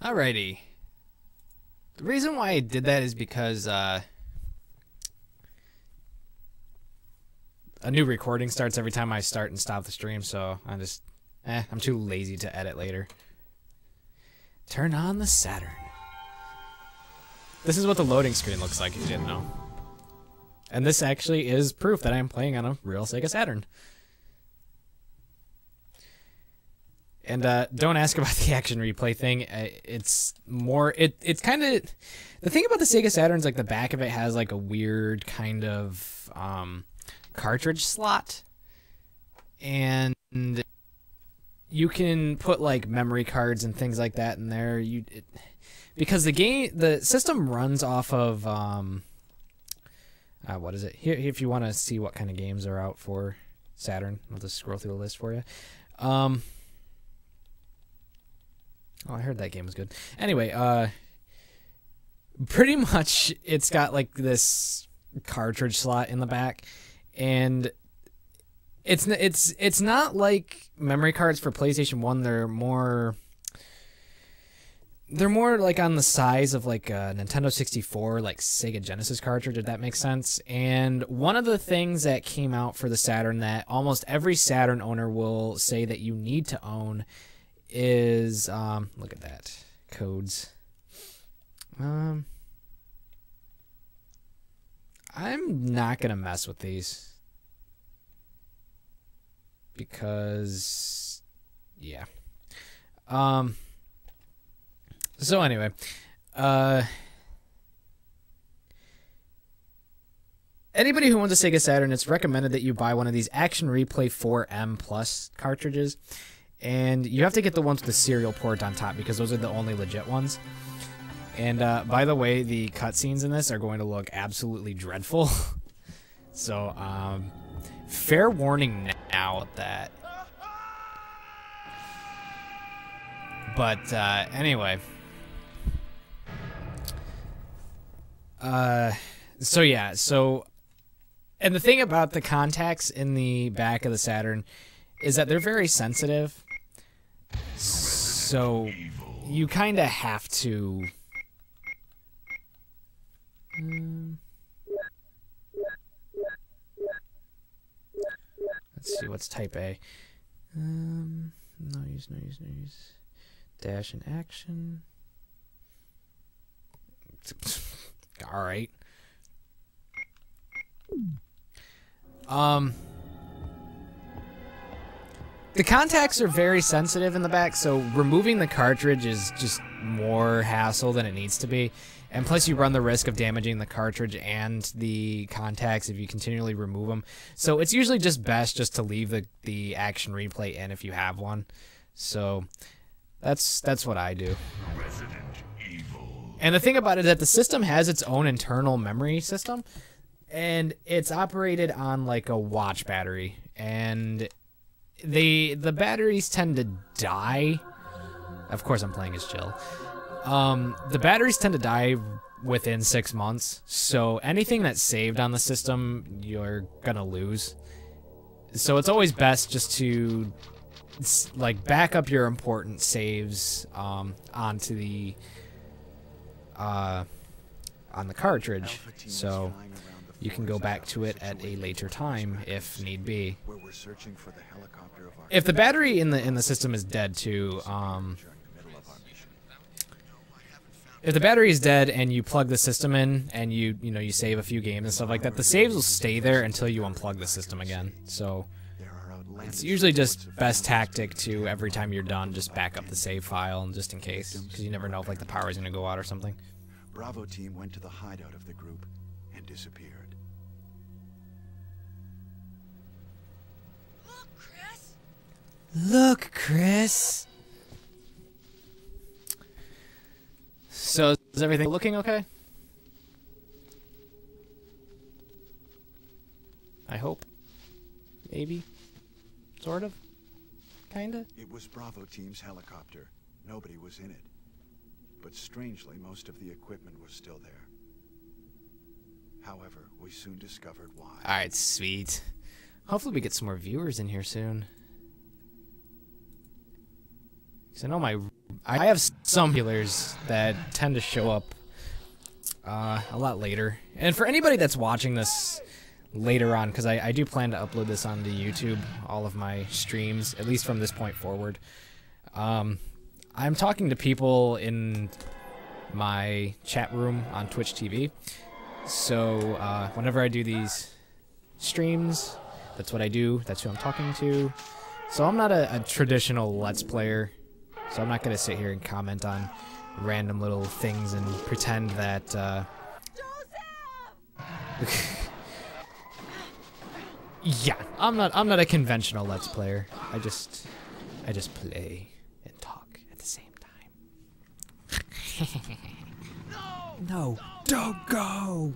Alrighty. The reason why I did that is because a new recording starts every time I start and stop the stream, so I'm too lazy to edit later. Turn on the Saturn. This is what the loading screen looks like, if you didn't know. And this actually is proof that I'm playing on a real Sega Saturn. And don't ask about the action replay thing. It's more, it's kind of, the thing about the Sega Saturn is like the back of it has like a weird kind of cartridge slot. And you can put like memory cards and things like that in there. Because the system runs off of, what is it? Here, if you want to see what kind of games are out for Saturn, I'll just scroll through the list for you. Oh, I heard that game was good. Anyway, pretty much it's got like this cartridge slot in the back, and it's not like memory cards for PlayStation 1. They're more like on the size of like a Nintendo 64, like Sega Genesis cartridge, if that makes sense. And one of the things that came out for the Saturn that almost every Saturn owner will say that you need to own is, look at that, codes. I'm not gonna mess with these because, yeah. So anyway, anybody who owns a Sega Saturn, it's recommended that you buy one of these Action Replay 4M Plus cartridges. And you have to get the ones with the serial port on top because those are the only legit ones. And by the way, the cutscenes in this are going to look absolutely dreadful. So, fair warning now that. But anyway. So yeah, and the thing about the contacts in the back of the Saturn is that they're very sensitive. So you kind of have to. Let's see, what's type A? No use. Dash and action. All right. The contacts are very sensitive in the back, so removing the cartridge is just more hassle than it needs to be. And plus you run the risk of damaging the cartridge and the contacts if you continually remove them. So it's usually just best just to leave the action replay in if you have one. So that's what I do. And the thing about it is that the system has its own internal memory system, and it's operated on like a watch battery, and the batteries tend to die. Of course, I'm playing as Jill. The batteries tend to die within 6 months, so anything that's saved on the system, you're gonna lose. So it's always best just to like back up your important saves onto the on the cartridge, so you can go back to it at a later time if need be. If the battery in the system is dead too, if the battery is dead and you plug the system in and you save a few games and stuff like that, the saves will stay there until you unplug the system again. So it's usually just best tactic to every time you're done just back up the save file, and just in case, because you never know if like the power is going to go out or something. Bravo team went to the hideout of the group and disappeared. Look, Chris! Look, Chris! So, is everything looking okay? I hope. Maybe. Sort of. Kinda. It was Bravo team's helicopter. Nobody was in it. But strangely, most of the equipment was still there. However, we soon discovered why. Alright, sweet. Hopefully we get some more viewers in here soon. 'Cause I have some healers that tend to show up a lot later. And for anybody that's watching this later on, because I do plan to upload this onto YouTube, all of my streams, at least from this point forward. I'm talking to people in my chat room on Twitch TV. So whenever I do these streams, that's what I do. That's who I'm talking to. So I'm not a traditional Let's Player. So I'm not going to sit here and comment on random little things and pretend that... Yeah, I'm not a conventional Let's Player. I just play and talk at the same time. No, don't go.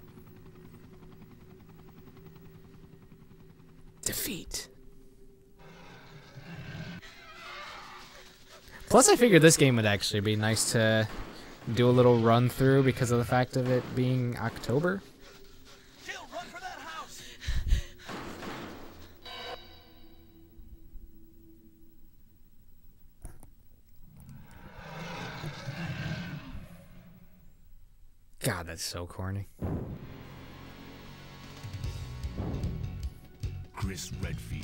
Defeat. Plus, I figured this game would actually be nice to do a little run through because of the fact of it being October. God, that's so corny. Chris Redfield.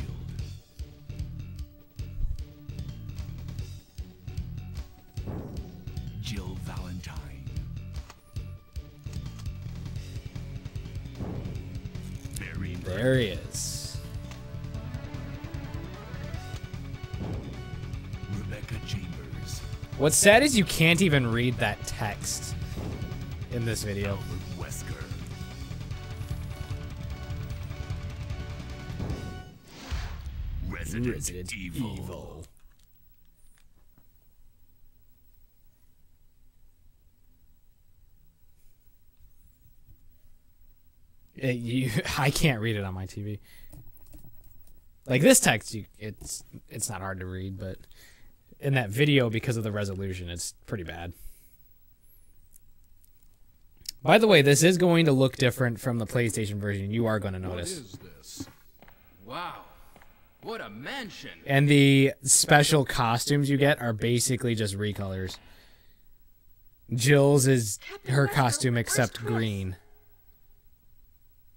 Jill Valentine. There he is. Rebecca Chambers. What's sad is you can't even read that text in this video. Wesker. Resident Evil. I can't read it on my TV. Like this text, it's not hard to read, but in that video, because of the resolution, it's pretty bad. By the way, this is going to look different from the PlayStation version. You are going to notice. What is this? Wow. What a mansion. And the special costumes you get are basically just recolors. Jill's is her costume except green.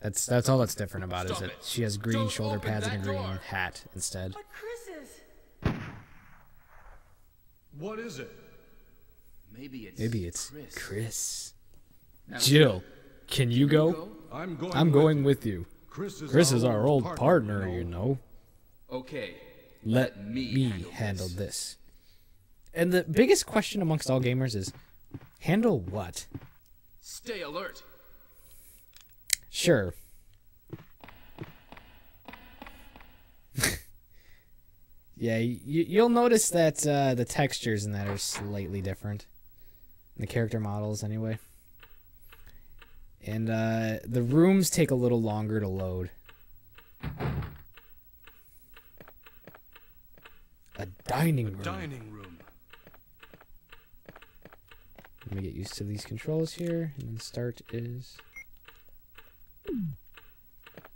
That's all that's different about it, is that she has green shoulder pads and a green hat instead. But Chris's. What is it? Maybe it's Chris. Jill, can you go? I'm going with you. Chris is our old partner, you know. Okay. Let me handle this. And the biggest question amongst all gamers is, handle what? Stay alert. Sure. Yeah, you'll notice that the textures in that are slightly different. The character models, anyway. And the rooms take a little longer to load. A dining room. Let me get used to these controls here. And then start is...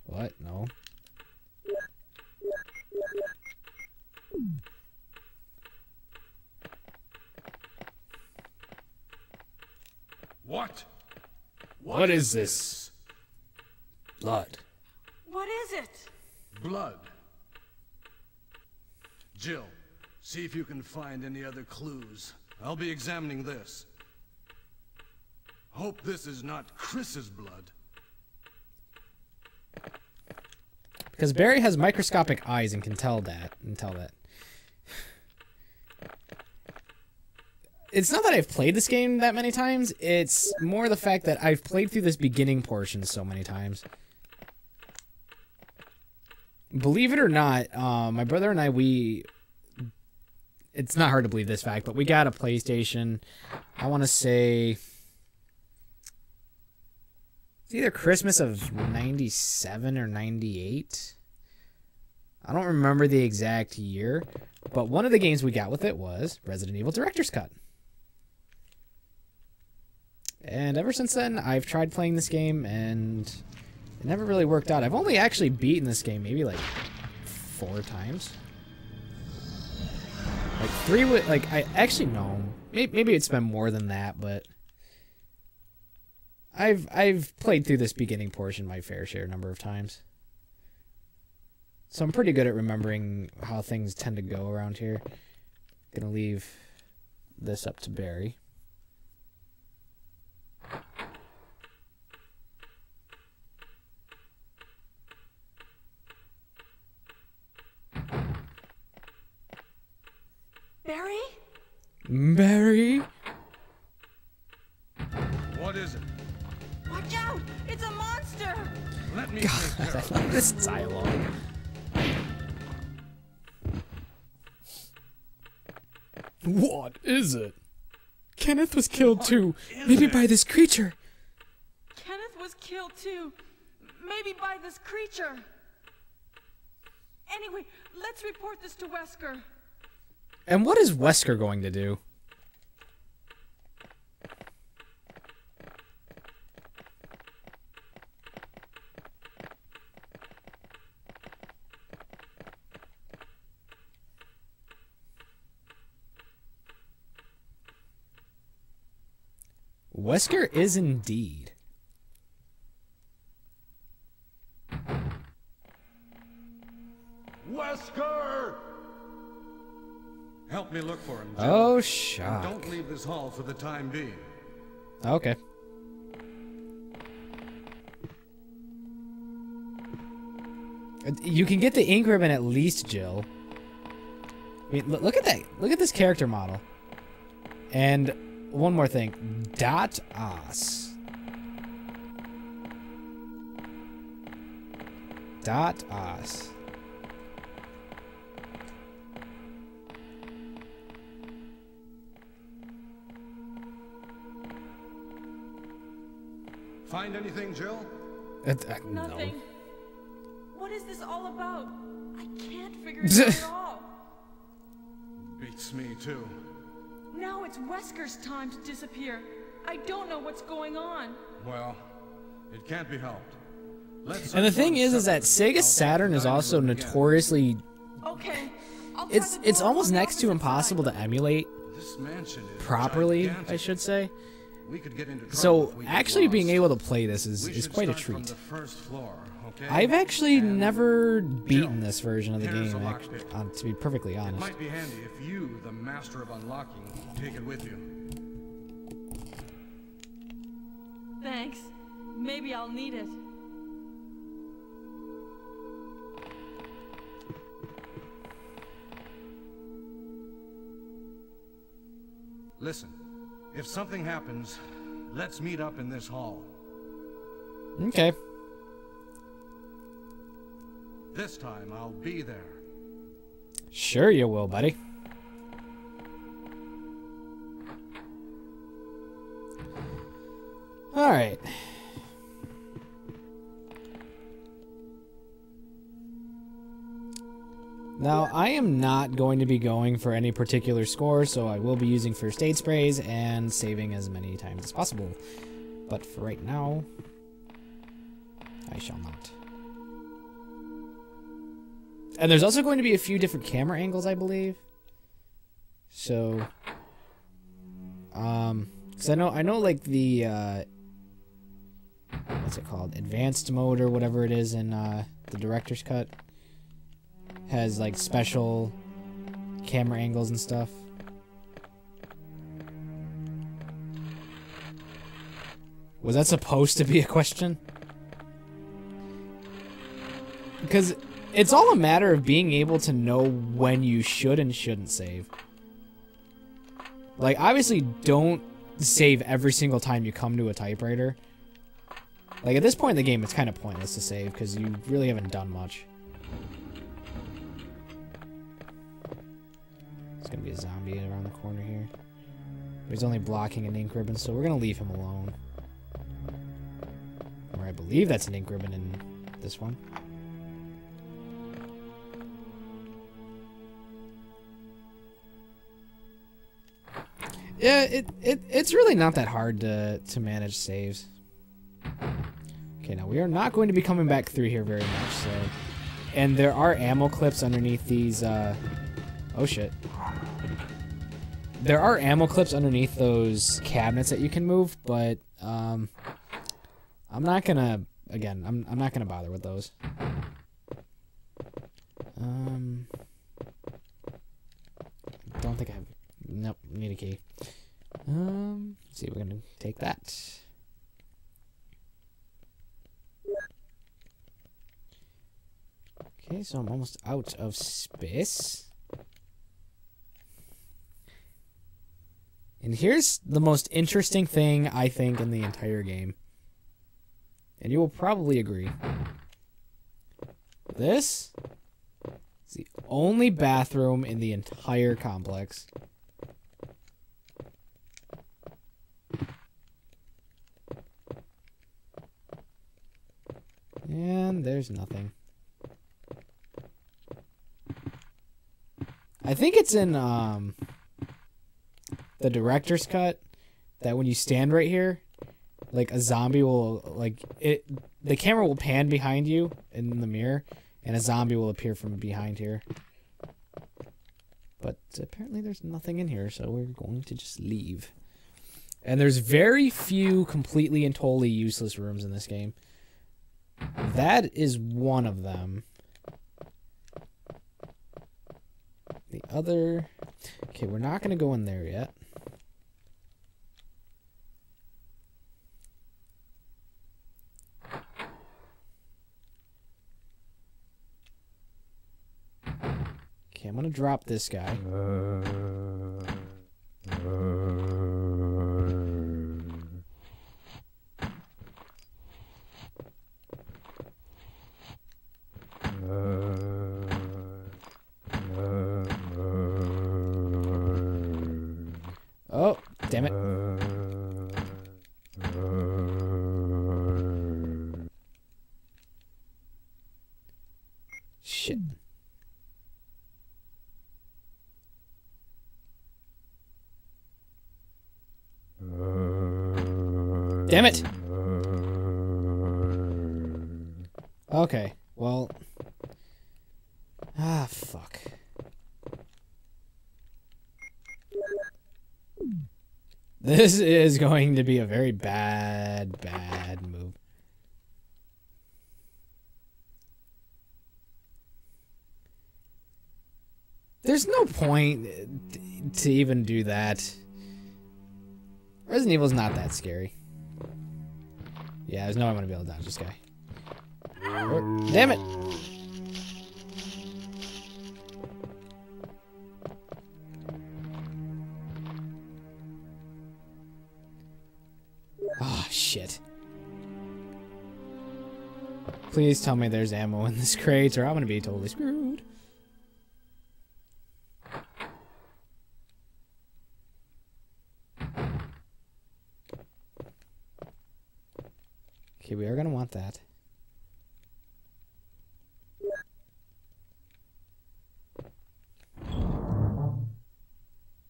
What? No. What? What is this? Blood. What is it? Blood. Jill, see if you can find any other clues. I'll be examining this. Hope this is not Chris's blood. Because Barry has microscopic eyes and can tell that. It's not that I've played this game that many times. It's more the fact that I've played through this beginning portion so many times. Believe it or not, my brother and I, it's not hard to believe this fact, but we got a PlayStation, I want to say, it's either Christmas of 97 or 98. I don't remember the exact year, but one of the games we got with it was Resident Evil Director's Cut. And ever since then, I've tried playing this game, and it never really worked out. I've only actually beaten this game maybe like 4 times. Like Like 3 would, like, I actually no. Maybe it's been more than that, but I've played through this beginning portion my fair share number of times. So I'm pretty good at remembering how things tend to go around here. Gonna leave this up to Barry. Barry? Barry? What is it? Watch out! It's a monster! Let me God, take care I of love this dialogue. What is it? Kenneth was killed too. Maybe by this creature. Kenneth was killed too. Maybe by this creature. Anyway, let's report this to Wesker. And what is Wesker going to do? Wesker is indeed. Wesker! Help me look for him, Jill. Oh, And shock. don't leave this hall for the time being. Okay. You can get the ink ribbon at least, Jill. I mean, look at that. Look at this character model. And one more thing. Dot os. Dot os. Find anything, Jill? No. Nothing. What is this all about? I can't figure it out at all. Beats me, too. Now it's Wesker's time to disappear. I don't know what's going on. Well, it can't be helped. Let's And the search thing one is that separately. Sega Saturn is also notoriously. Okay. I'll try It's the door on almost the next to opposite impossible side. to emulate This mansion is properly, gigantic. I should say. We could get into trouble So if we get actually being lost. able to play this We is should quite a start from treat. the first floor, okay? I've actually And never Jill, beaten this version of the here's game, a lockpick. to be perfectly It honest. might be handy if you, the master of unlocking, take it with you. Thanks. Maybe I'll need it. Listen, if something happens, let's meet up in this hall. Okay. This time, I'll be there. Sure you will, buddy. Alright. Now, I am not going to be going for any particular score, so I will be using first aid sprays and saving as many times as possible. But for right now, I shall not. And there's also going to be a few different camera angles, I believe. So, because I know like the, what's it called? Advanced mode or whatever it is in, the director's cut. Has like special camera angles and stuff. Was that supposed to be a question? Because it's all a matter of being able to know when you should and shouldn't save. Like, obviously, don't save every single time you come to a typewriter. Like, at this point in the game, it's kind of pointless to save because you really haven't done much. There's gonna be a zombie around the corner here. He's only blocking an ink ribbon, so we're gonna leave him alone. Or I believe that's an ink ribbon in this one. Yeah, it's really not that hard to manage saves. Okay, now we are not going to be coming back through here very much, so... And there are ammo clips underneath these, oh shit. there are ammo clips underneath those cabinets that you can move, but I'm not gonna. Again, I'm not gonna bother with those. Don't think I have. Nope, need a key. Let's see, we're gonna take that. Okay, so I'm almost out of space. And here's the most interesting thing, I think, in the entire game. And you will probably agree. This is the only bathroom in the entire complex. And there's nothing. I think it's in the director's cut that when you stand right here, like a zombie will the camera will pan behind you in the mirror and a zombie will appear from behind here. But apparently there's nothing in here, so we're going to just leave. And there's very few completely and totally useless rooms in this game. That is one of them. The other... Okay, we're not going to go in there yet. Okay, I'm going to drop this guy. Oh, damn it. Shit. Damn it. Okay, well. Ah, fuck. This is going to be a very bad move. There's no point to even do that. Resident Evil's not that scary. Yeah, there's no way I'm gonna be able to dodge this guy. Oh, damn it! Oh, shit. Please tell me there's ammo in this crate, or I'm gonna be totally screwed. Okay, we are gonna want that.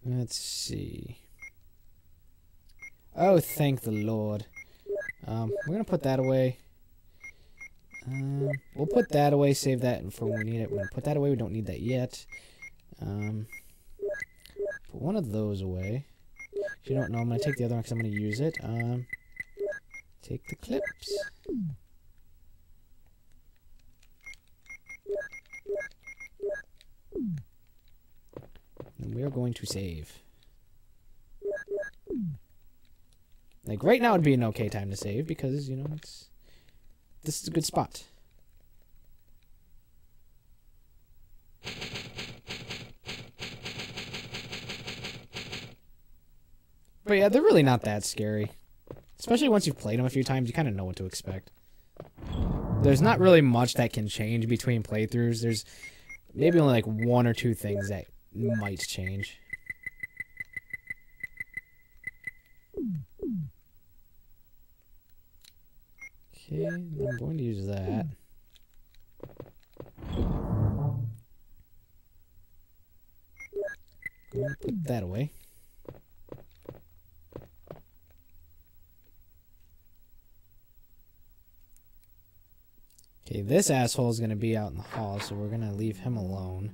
Let's see. Oh, thank the Lord. We're gonna put that away. We'll put that away, save that for when we need it. We're gonna put that away, we don't need that yet. Put one of those away. If you don't know, I'm gonna take the other one because I'm gonna use it. Take the clips. And we are going to save. Like, right now would be an okay time to save because, you know, this is a good spot. But yeah, they're really not that scary. Especially once you've played them a few times, you kind of know what to expect. There's not really much that can change between playthroughs. There's maybe only like one or two things that might change. Okay, I'm going to use that. Going to put that away. Okay, this asshole is going to be out in the hall, so we're going to leave him alone.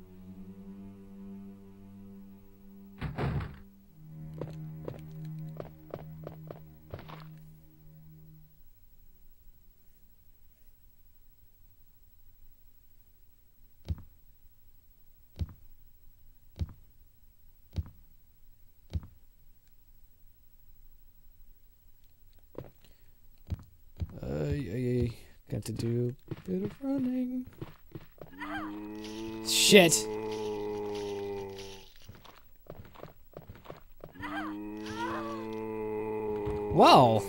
to do a bit of running. Shit. Whoa.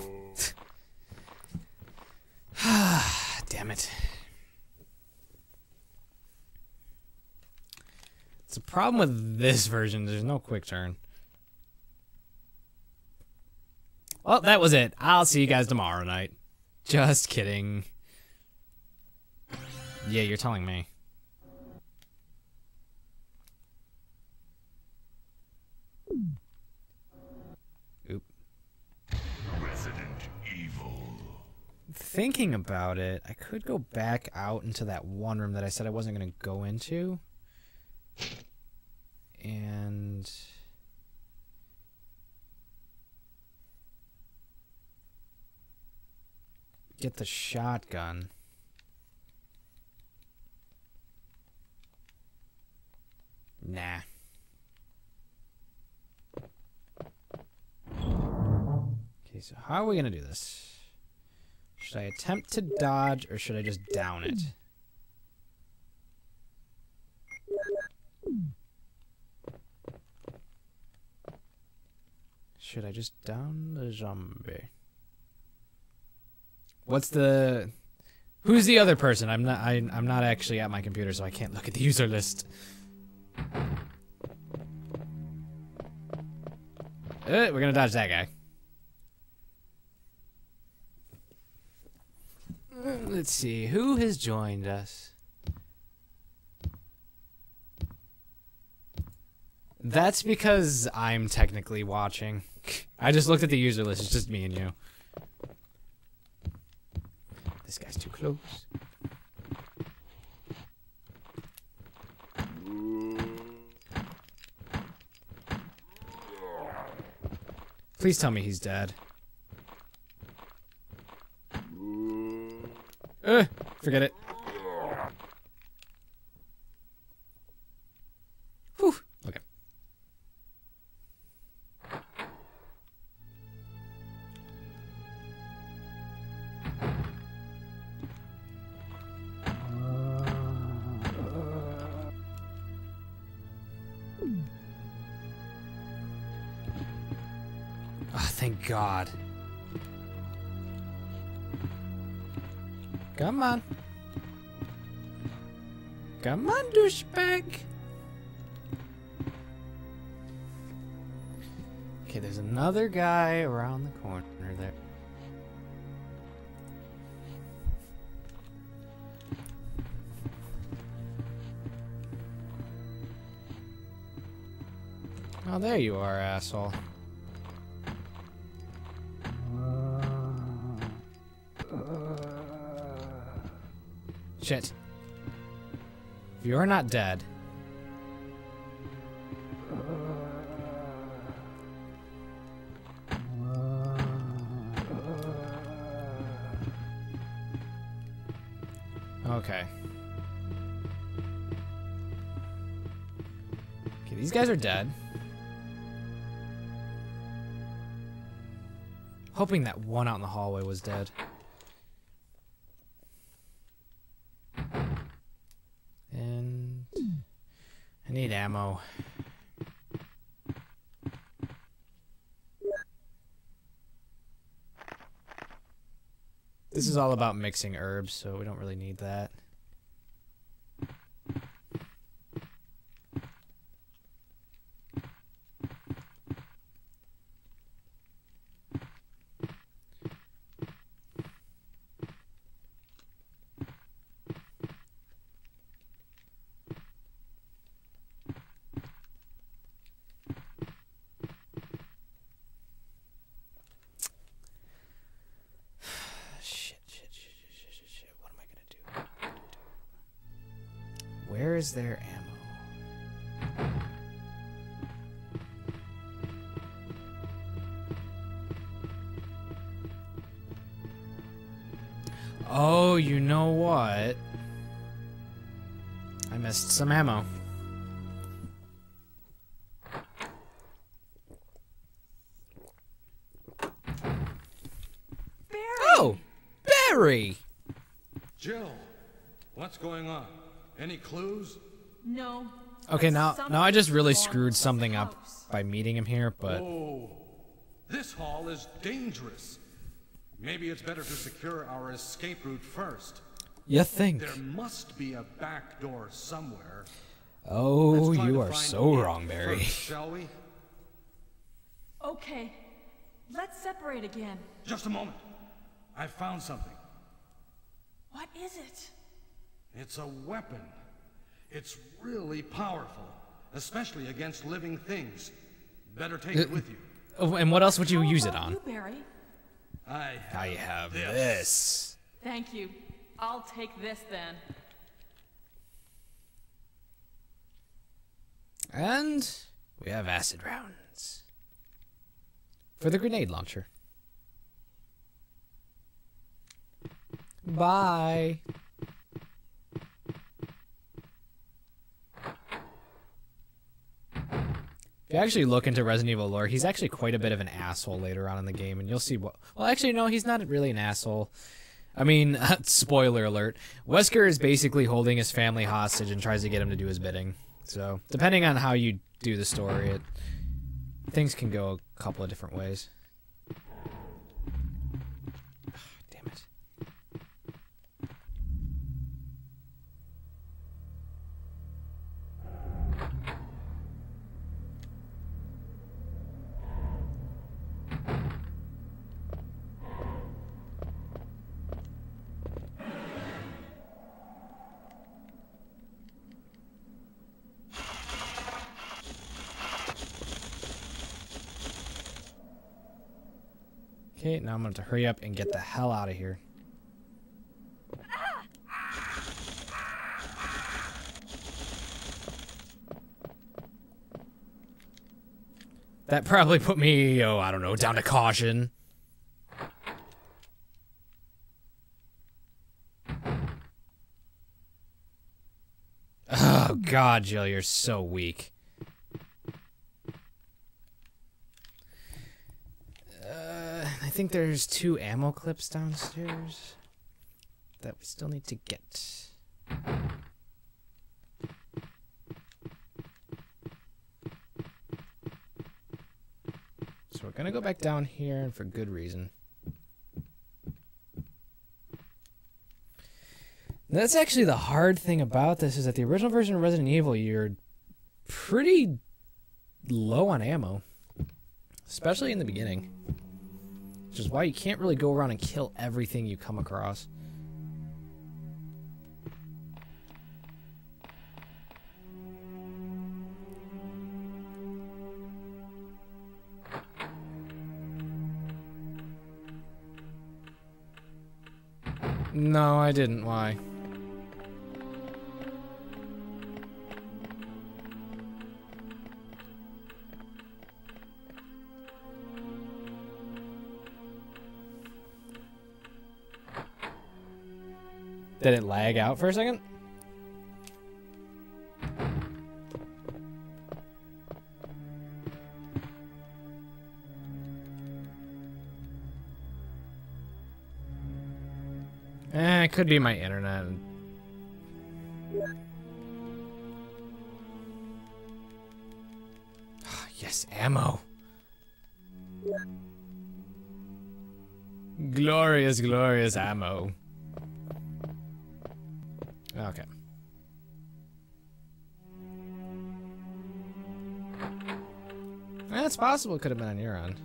Damn it. It's a problem with this version. There's no quick turn. Well, that was it. I'll see you guys tomorrow night. Just kidding. Yeah, you're telling me. Oop. Resident Evil. Thinking about it, I could go back out into that one room that I said I wasn't going to go into. And... get the shotgun. Nah. Okay, so how are we gonna do this? Should I attempt to dodge or should I just down it? Should I just down the zombie? What's the... who's the other person? I'm not actually at my computer, so I can't look at the user list. We're gonna dodge that guy. Let's see, who has joined us? That's because I'm technically watching. I just looked at the user list, it's just me and you. This guy's too close. Please tell me he's dead. Forget it. Whew. Okay. Oh, thank God. Come on. Come on, douchebag. Okay, there's another guy around the corner there. Oh, there you are, asshole. Shit. If you're not dead. Okay. Okay, these guys are dead. Hoping that one out in the hallway was dead. And I need ammo. This is all about mixing herbs, so we don't really need that. Where is their ammo? Oh, you know what? I missed some ammo. Barry! Oh! Barry! Jill, what's going on? Any clues? No. Okay, but now I just really something's screwed wrong with something this up house. by meeting him here, but Oh, this hall is dangerous. Maybe it's better to secure our escape route first. you think? There must be a back door somewhere. Oh, Let's try you to are find so it wrong, Barry. first, shall we? Okay. Let's separate again. Just a moment. I found something. What is it? It's a weapon. It's really powerful, especially against living things. Better take it with you. Oh, and what else would you How use it about on? You, Barry? I have this. Thank you. I'll take this then. And we have acid rounds for the grenade launcher. Bye. If you actually look into Resident Evil lore, he's actually quite a bit of an asshole later on in the game, and you'll see what... Well, actually, no, he's not really an asshole. I mean, spoiler alert, Wesker is basically holding his family hostage and tries to get him to do his bidding. So, depending on how you do the story, things can go a couple of different ways. Damn it. Okay, now I'm going to have to hurry up and get the hell out of here. That probably put me, oh, I don't know, down to caution. Oh, God, Jill, you're so weak. I think there's 2 ammo clips downstairs that we still need to get. So we're gonna go back down here, and for good reason. That's actually the hard thing about this, is that the original version of Resident Evil, you're pretty low on ammo, especially in the beginning. Which is why you can't really go around and kill everything you come across. No, I didn't. Why? Did it lag out for a second? It could be my internet. Yes, ammo. Glorious, glorious ammo. Okay. It's possible it could have been on your end.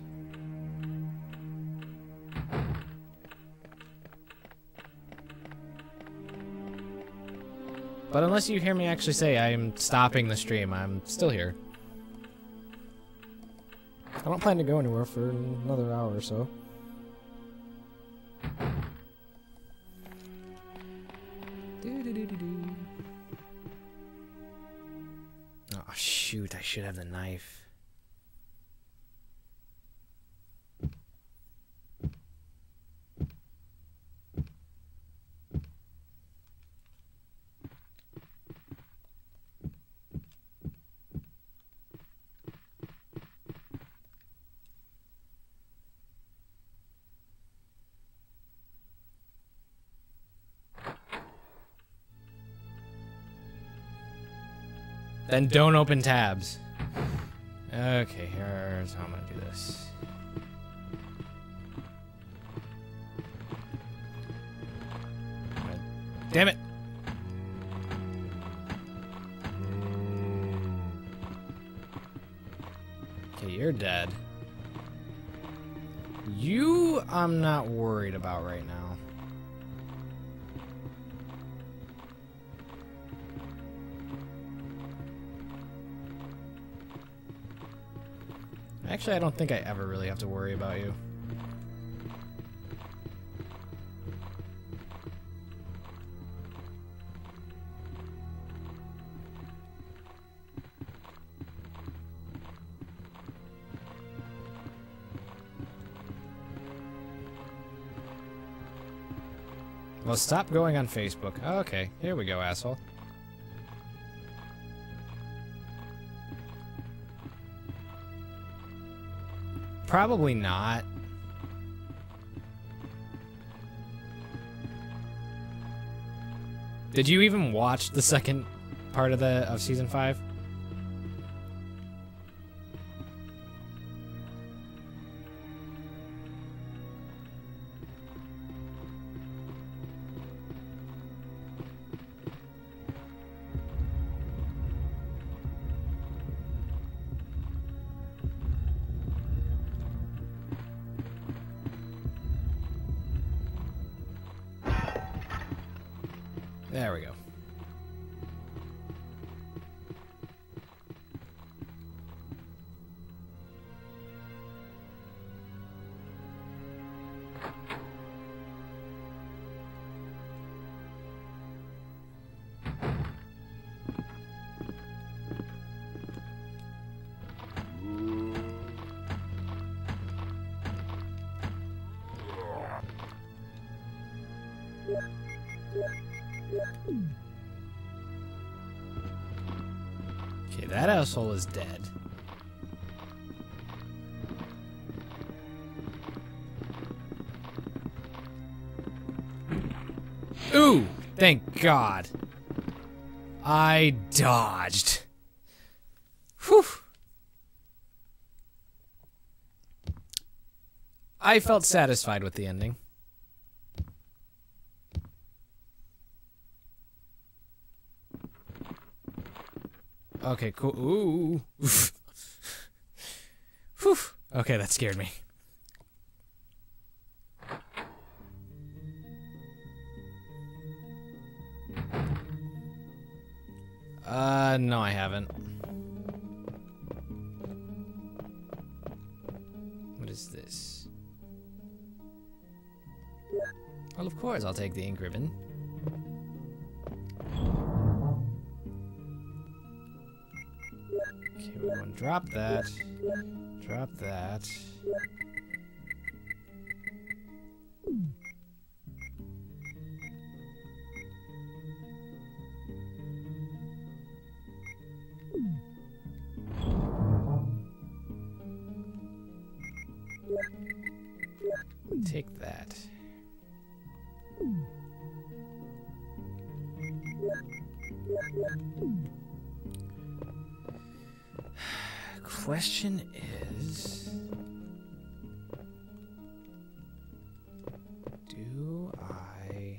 But unless you hear me actually say I'm stopping the stream, I'm still here. I don't plan to go anywhere for another hour or so. Oh shoot, I should have the knife. Then don't open tabs. Okay, here's how I'm gonna do this. Damn it! Okay, you're dead. You, I'm not worried about right now. Actually, I don't think I ever really have to worry about you. Well, stop going on Facebook. Oh, okay, here we go, asshole. Probably not. Did you even watch the second part of season 5? There we go. Okay, that asshole is dead. Ooh, thank God. I dodged. Whew. I felt satisfied with the ending. Okay, cool. Ooh. Whew. Okay, that scared me. No, I haven't. What is this? Well, of course, I'll take the ink ribbon. Okay, we want to drop that. Drop that. Take that. Question is, do I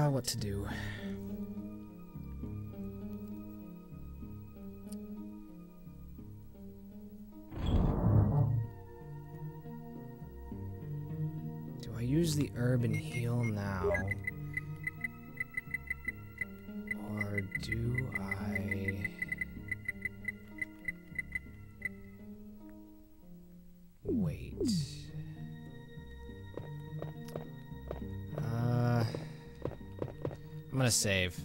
what to do? Do I use the herb and heal now? Or do I wait? I'm gonna save.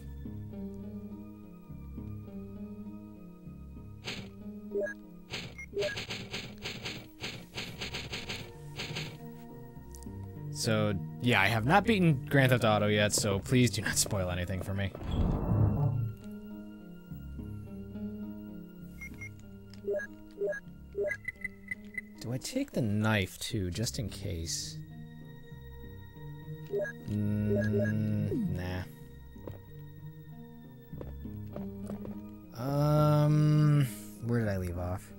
So, yeah, I have not beaten Grand Theft Auto yet, so please do not spoil anything for me. Do I take the knife, too, just in case? Nah. Where did I leave off?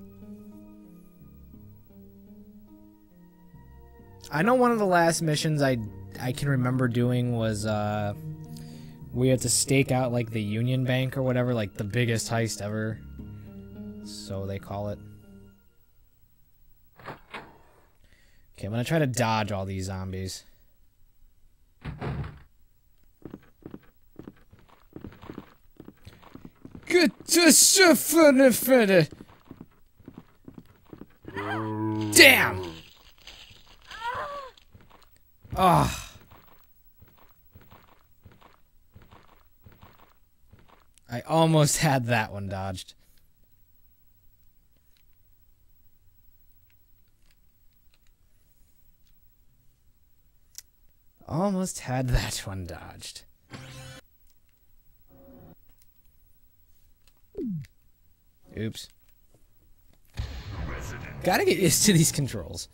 I know one of the last missions I can remember doing was we had to stake out like the Union Bank or whatever, like the biggest heist ever. So they call it. Okay, I'm gonna try to dodge all these zombies. Damn! Ah. I almost had that one dodged. Almost had that one dodged. Oops. Gotta get used to these controls.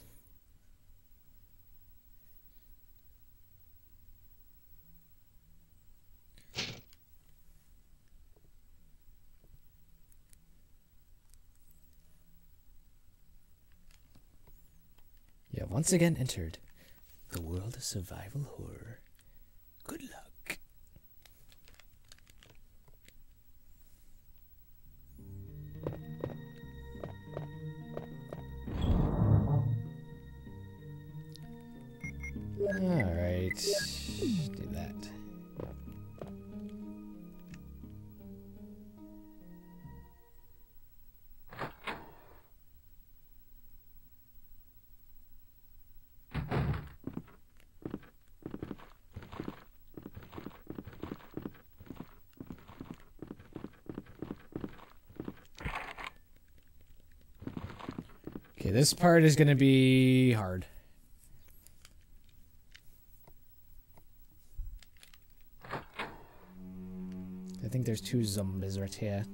You have once again entered the world of survival horror. Good luck. Alright. Do that. Okay, this part is going to be hard. I think there's 2 zombies right here.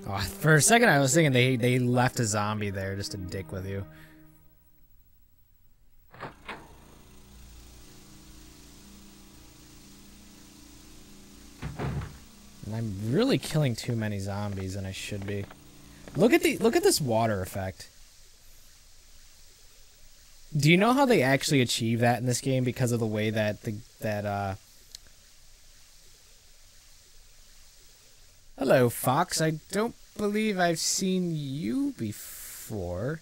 Oh, for a second I was thinking they left a zombie there just to dick with you. And I'm really killing too many zombies than I should be. Look at this water effect. Do you know how they actually achieve that in this game because of the way that Hello, Fox. I don't believe I've seen you before.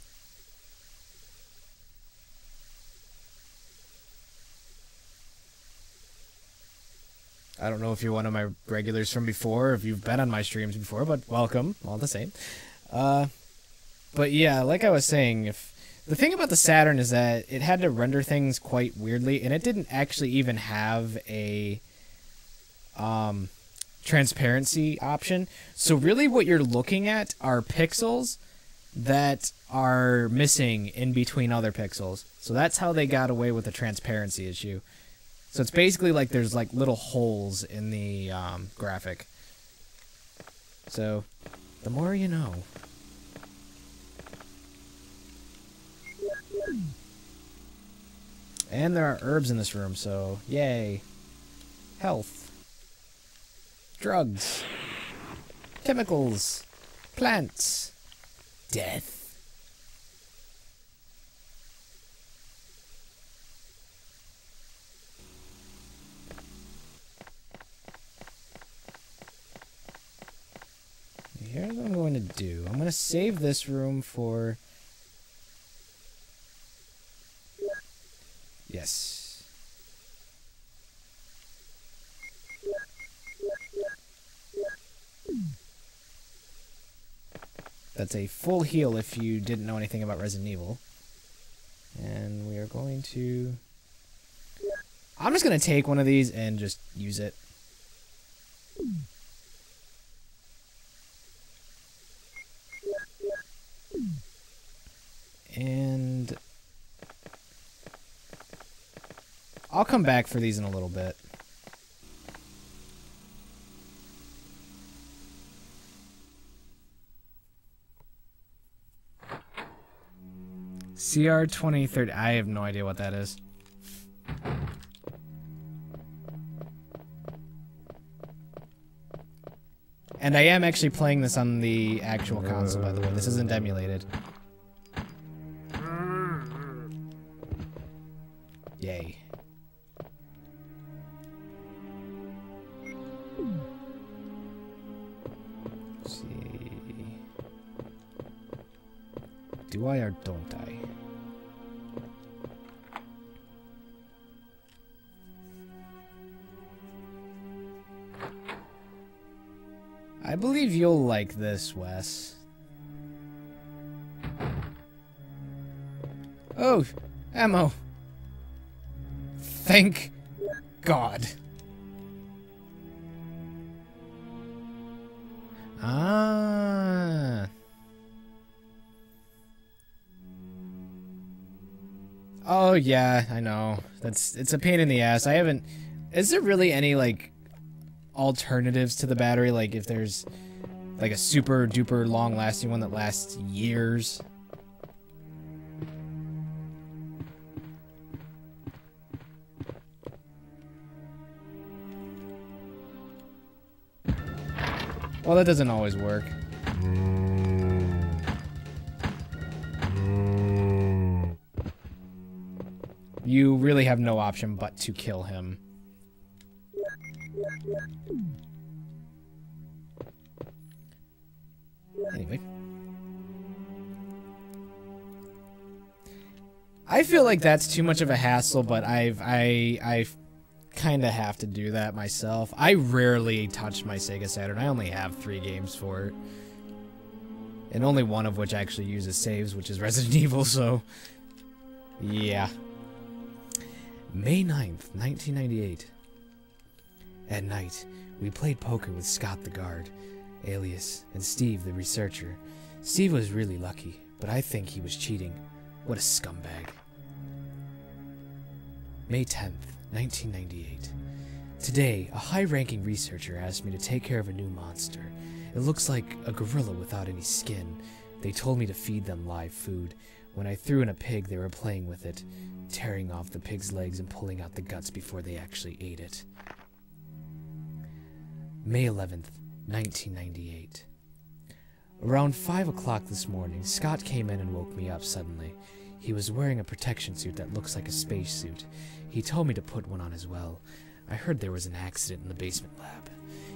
I don't know if you're one of my regulars from before, or if you've been on my streams before, but welcome, all the same. But yeah, like I was saying, the thing about the Saturn is that it had to render things quite weirdly, and it didn't actually even have a transparency option. So really what you're looking at are pixels that are missing in between other pixels. So that's how they got away with the transparency issue. So it's basically like there's like little holes in the graphic. So the more you know. And there are herbs in this room, so yay. Health. Drugs. Chemicals. Plants. Death. Here's what I'm going to do. I'm going to save this room for... Yes. That's a full heal if you didn't know anything about Resident Evil. And I'm just gonna take one of these and just use it. And I'll come back for these in a little bit. CR 2030. I have no idea what that is. And I am actually playing this on the actual console, by the way. This isn't emulated. Yay. Let's see. Do I or don't I? I believe you'll like this, Wes. Oh, ammo. Thank God. Ah. Oh yeah, I know. It's a pain in the ass. I haven't. Is there really any like alternatives to the battery? Like if there's like a super duper long lasting one that lasts years? Well, that doesn't always work. You really have no option but to kill him. Anyway. I feel like that's too much of a hassle, but I kind of have to do that myself. I rarely touch my Sega Saturn. I only have 3 games for it. And only one of which actually uses saves, which is Resident Evil, so... yeah. May 9th, 1998. At night, we played poker with Scott the guard, Alias, and Steve the researcher. Steve was really lucky, but I think he was cheating. What a scumbag. May 10th, 1998. Today, a high-ranking researcher asked me to take care of a new monster. It looks like a gorilla without any skin. They told me to feed them live food. When I threw in a pig, they were playing with it, tearing off the pig's legs and pulling out the guts before they actually ate it. May 11th, 1998. Around 5 o'clock this morning, Scott came in and woke me up suddenly. He was wearing a protection suit that looks like a spacesuit. He told me to put one on as well. I heard there was an accident in the basement lab.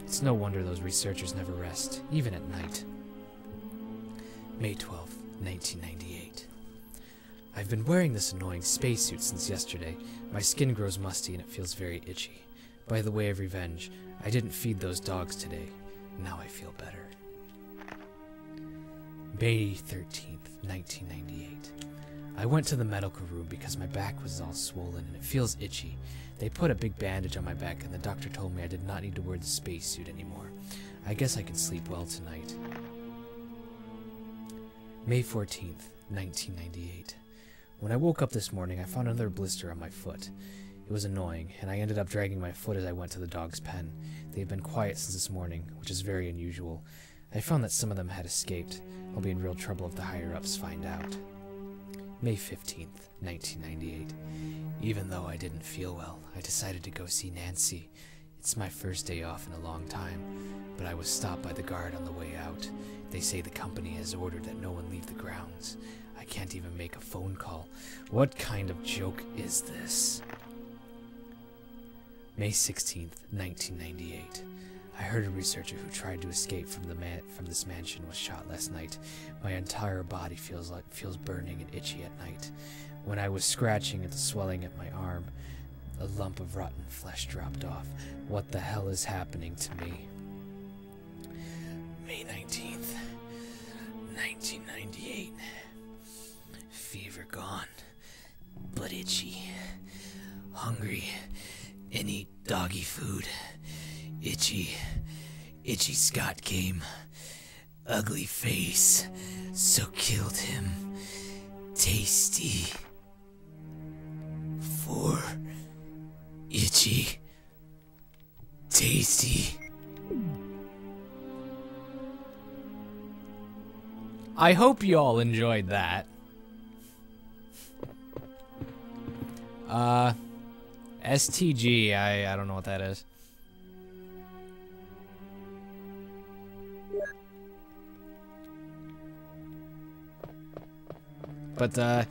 It's no wonder those researchers never rest, even at night. May 12th, 1998. I've been wearing this annoying spacesuit since yesterday. My skin grows musty and it feels very itchy. By the way of revenge, I didn't feed those dogs today. Now I feel better. May 13th, 1998. I went to the medical room because my back was all swollen and it feels itchy. They put a big bandage on my back and the doctor told me I did not need to wear the spacesuit anymore. I guess I can sleep well tonight. May 14th, 1998. When I woke up this morning, I found another blister on my foot. It was annoying, and I ended up dragging my foot as I went to the dog's pen. They have been quiet since this morning, which is very unusual. I found that some of them had escaped. I'll be in real trouble if the higher-ups find out. May 15th, 1998. Even though I didn't feel well, I decided to go see Nancy. It's my first day off in a long time, but I was stopped by the guard on the way out. They say the company has ordered that no one leave the grounds. I can't even make a phone call. What kind of joke is this? May 16th, 1998. I heard a researcher who tried to escape from this mansion was shot last night. My entire body feels burning and itchy at night. When I was scratching at the swelling at my arm, a lump of rotten flesh dropped off. What the hell is happening to me? May 19th, 1998. Fever gone. but itchy. Hungry and eat doggy food. Itchy. Itchy Scott came. Ugly face. So killed him. Tasty. For itchy. Tasty. I hope you all enjoyed that. STG, I don't know what that is. But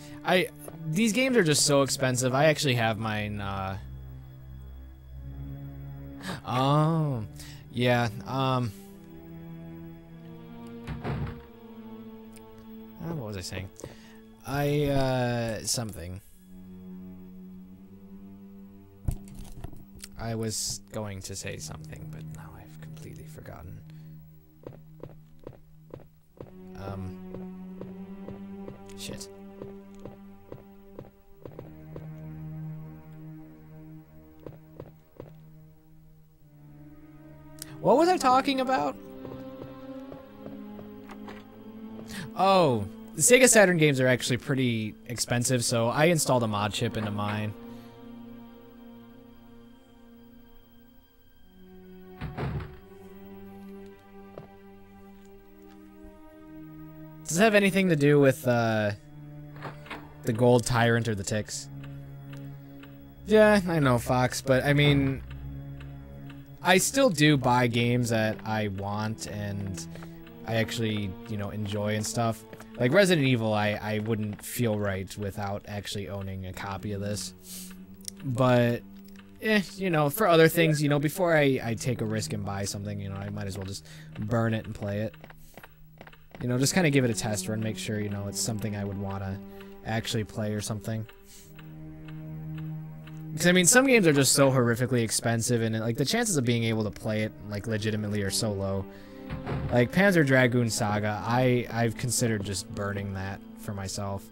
these games are just so expensive. I actually have mine oh, yeah, what was I saying? Something. I was going to say something, but now I've completely forgotten. Shit. What was I talking about? Oh, the Sega Saturn games are actually pretty expensive, so I installed a mod chip into mine. Does it have anything to do with the Gold Tyrant or the Ticks? Yeah, I know, Fox, but I mean, I still do buy games that I want and I actually, you know, enjoy and stuff. Like Resident Evil, I wouldn't feel right without actually owning a copy of this. But, you know, for other things, you know, before I take a risk and buy something, you know, I might as well just burn it and play it. You know, just kind of give it a test run, make sure, you know, it's something I would want to actually play or something. Because, I mean, some games are just so horrifically expensive, and, like, the chances of being able to play it, like, legitimately are so low. Like, Panzer Dragoon Saga, I've considered just burning that for myself.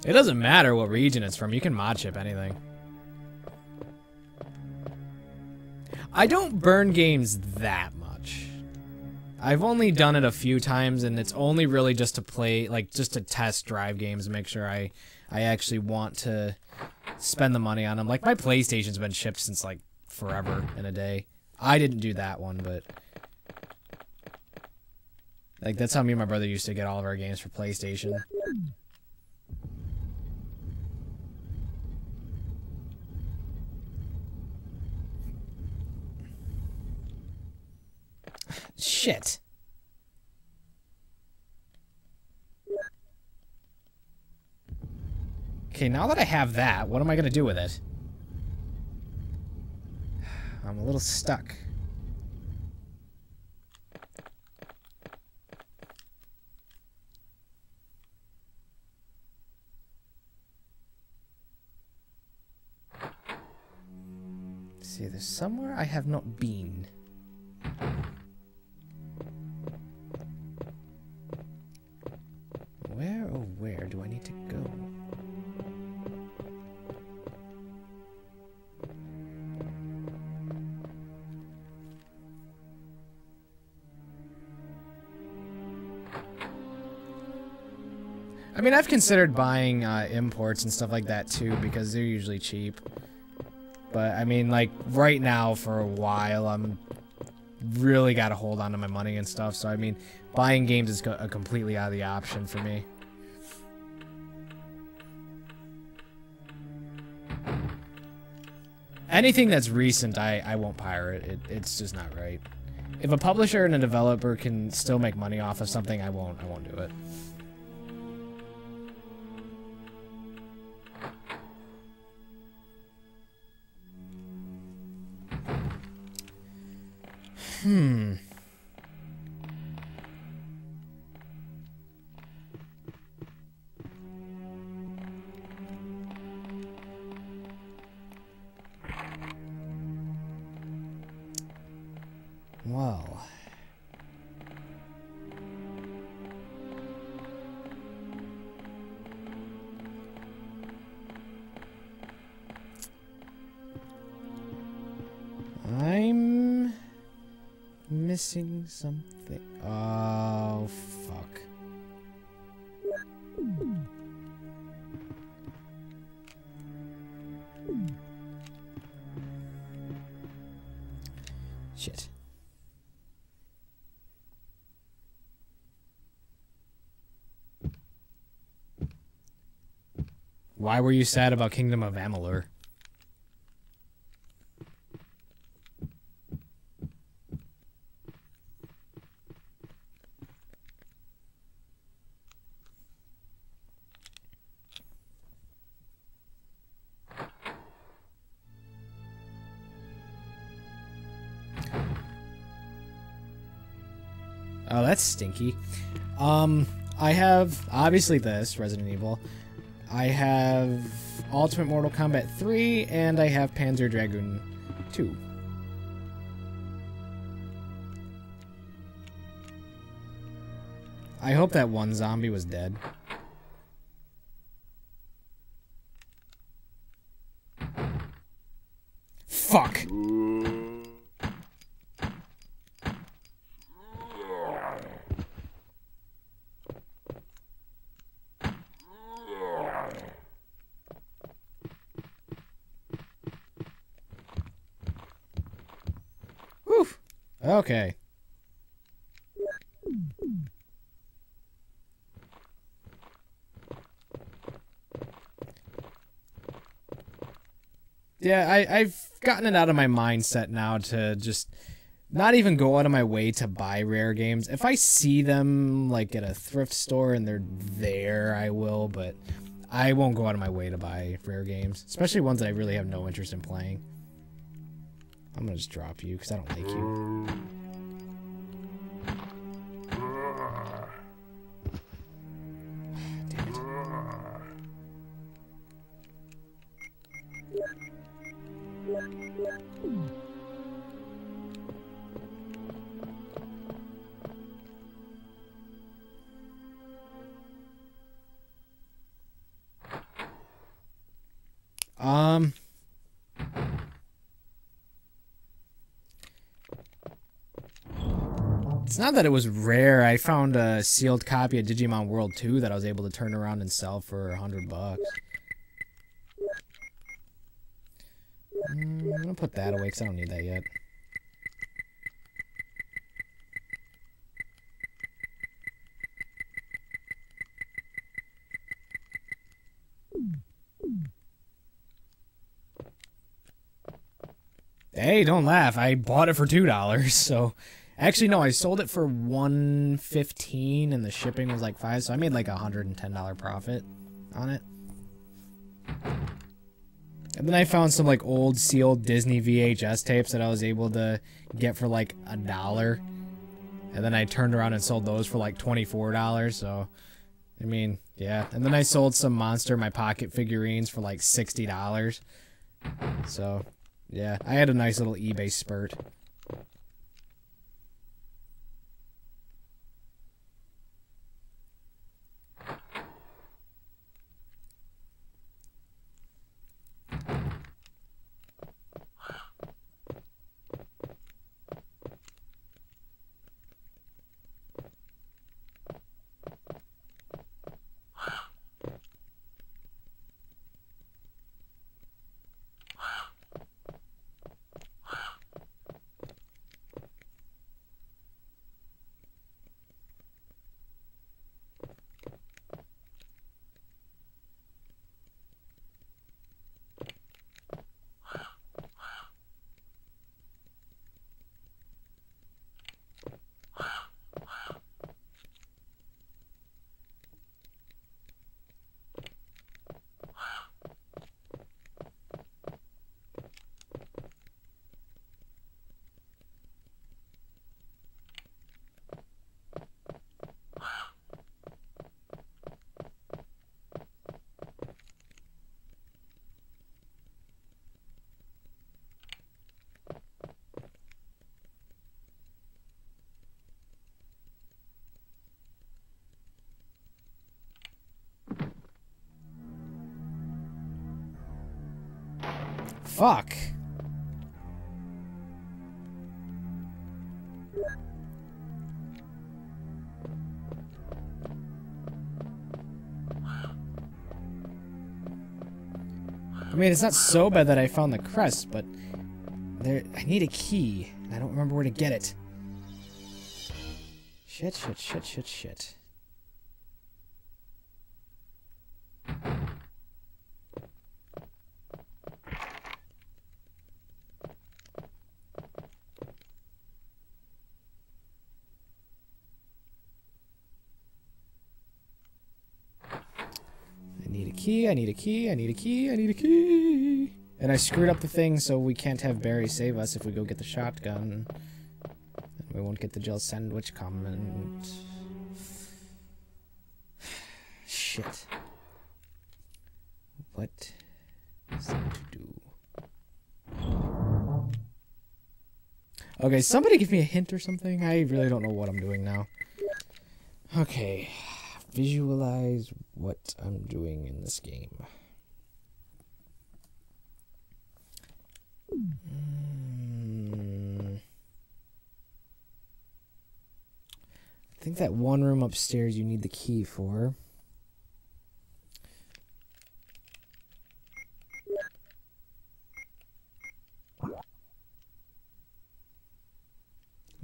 It doesn't matter what region it's from, you can mod chip anything. I don't burn games that much. I've only done it a few times, and it's only really just to play, like, just to test drive games and make sure I actually want to spend the money on them. Like, my PlayStation's been shipped since, like, forever and a day. I didn't do that one, but... like, that's how me and my brother used to get all of our games for PlayStation. Shit. Okay, now that I have that, what am I gonna do with it? I'm a little stuck. See, there's somewhere I have not been. Where, oh where do I need to go? I mean, I've considered buying imports and stuff like that too, because they're usually cheap. But, I mean, like, right now, for a while, I'm really got to hold on to my money and stuff. So, I mean, buying games is completely out of the option for me. Anything that's recent, I won't pirate. It's just not right. If a publisher and a developer can still make money off of something, I won't do it. missing something. Oh, fuck. Shit. Why were you sad about Kingdom of Amalur? Oh, that's stinky. I have, obviously this, Resident Evil. I have Ultimate Mortal Kombat 3, and I have Panzer Dragoon 2. I hope that one zombie was dead. Fuck! Whew. Okay. Yeah, I've gotten it out of my mindset now to just not even go out of my way to buy rare games. If I see them, like, at a thrift store and they're there, I will, but I won't go out of my way to buy rare games, especially ones that I really have no interest in playing. I'm gonna just drop you, because I don't like you. Damn it. It's not that it was rare. I found a sealed copy of Digimon World 2 that I was able to turn around and sell for $100. I'm gonna put that away because I don't need that yet. Hey, don't laugh. I bought it for $2, so... Actually, no, I sold it for $115 and the shipping was like $5, so I made like a $110 profit on it. And then I found some like old sealed Disney VHS tapes that I was able to get for like $1. And then I turned around and sold those for like $24, so... I mean, yeah. And then I sold some Monster in My Pocket figurines for like $60. So, yeah. I had a nice little eBay spurt. Fuck. mean, it's not so bad that I found the crest, but I need a key. And I don't remember where to get it. Shit. I need a key. And I screwed up the thing, so we can't have Barry save us if we go get the shotgun. And we won't get the gel sandwich comment. Shit. What is there to do? Okay, somebody give me a hint or something. I really don't know what I'm doing now. Okay. Visualize what I'm doing in this game. I think that one room upstairs you need the key for.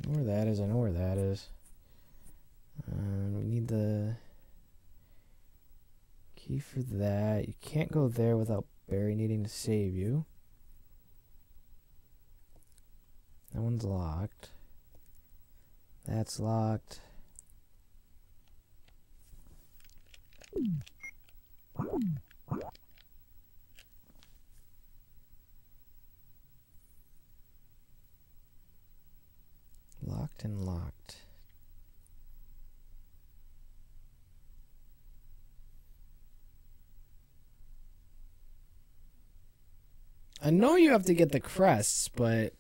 I know where that is. We need the key for that. You can't go there without Barry needing to save you. That one's locked. That's locked. Locked and locked. I know you have to get the crests, but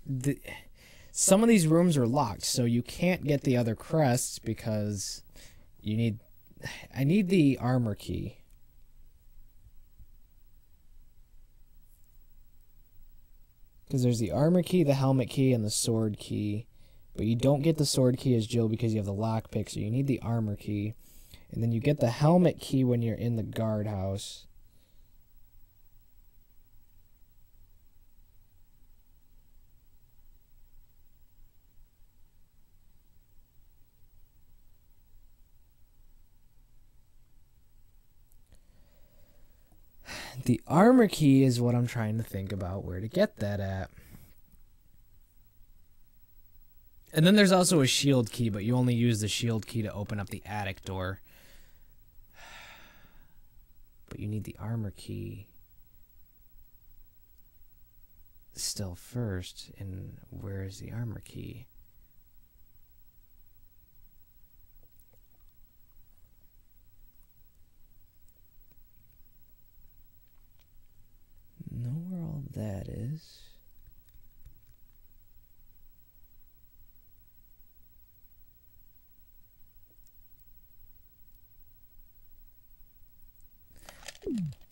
some of these rooms are locked, so you can't get the other crests because you need... I need the armor key. Because there's the armor key, the helmet key, and the sword key. But you don't get the sword key as Jill because you have the lockpick, so you need the armor key. And then you get the helmet key when you're in the guardhouse. The armor key is what I'm trying to think about where to get that at. And then there's also a shield key, but you only use the shield key to open up the attic door. But you need the armor key still first. And where is the armor key? Know where all that is.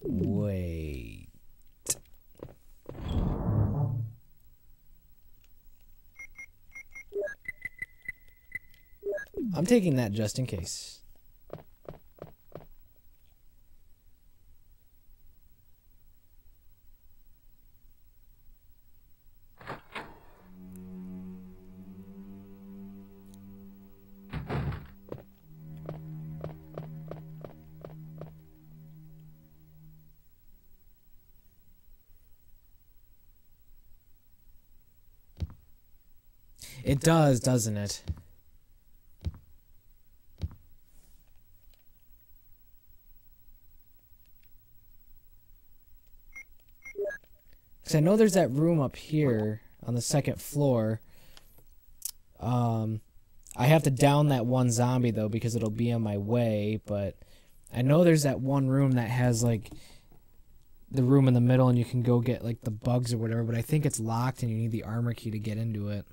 Wait. I'm taking that just in case. It does, doesn't it? Because I know there's that room up here on the second floor. I have to down that one zombie, though, because it'll be on my way. But I know there's that one room that has, like, the room in the middle, and you can go get, like, the bugs or whatever. But I think it's locked, and you need the armor key to get into it.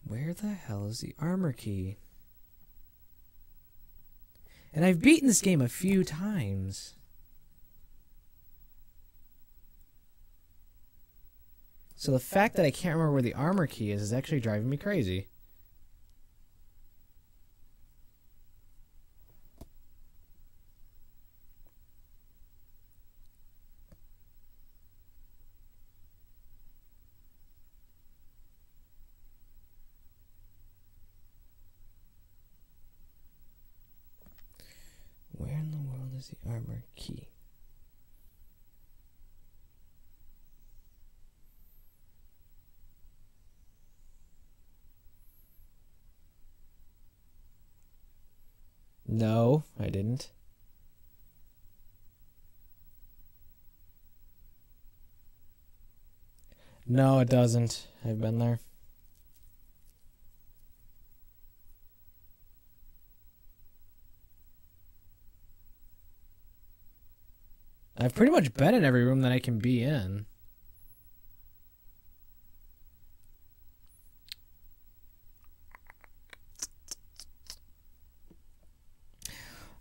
Where the hell is the armor key? And I've beaten this game a few times. So the fact that I can't remember where the armor key is actually driving me crazy. is the armor key? No, I didn't. No, it doesn't. I've been there. I've pretty much been in every room that I can be in.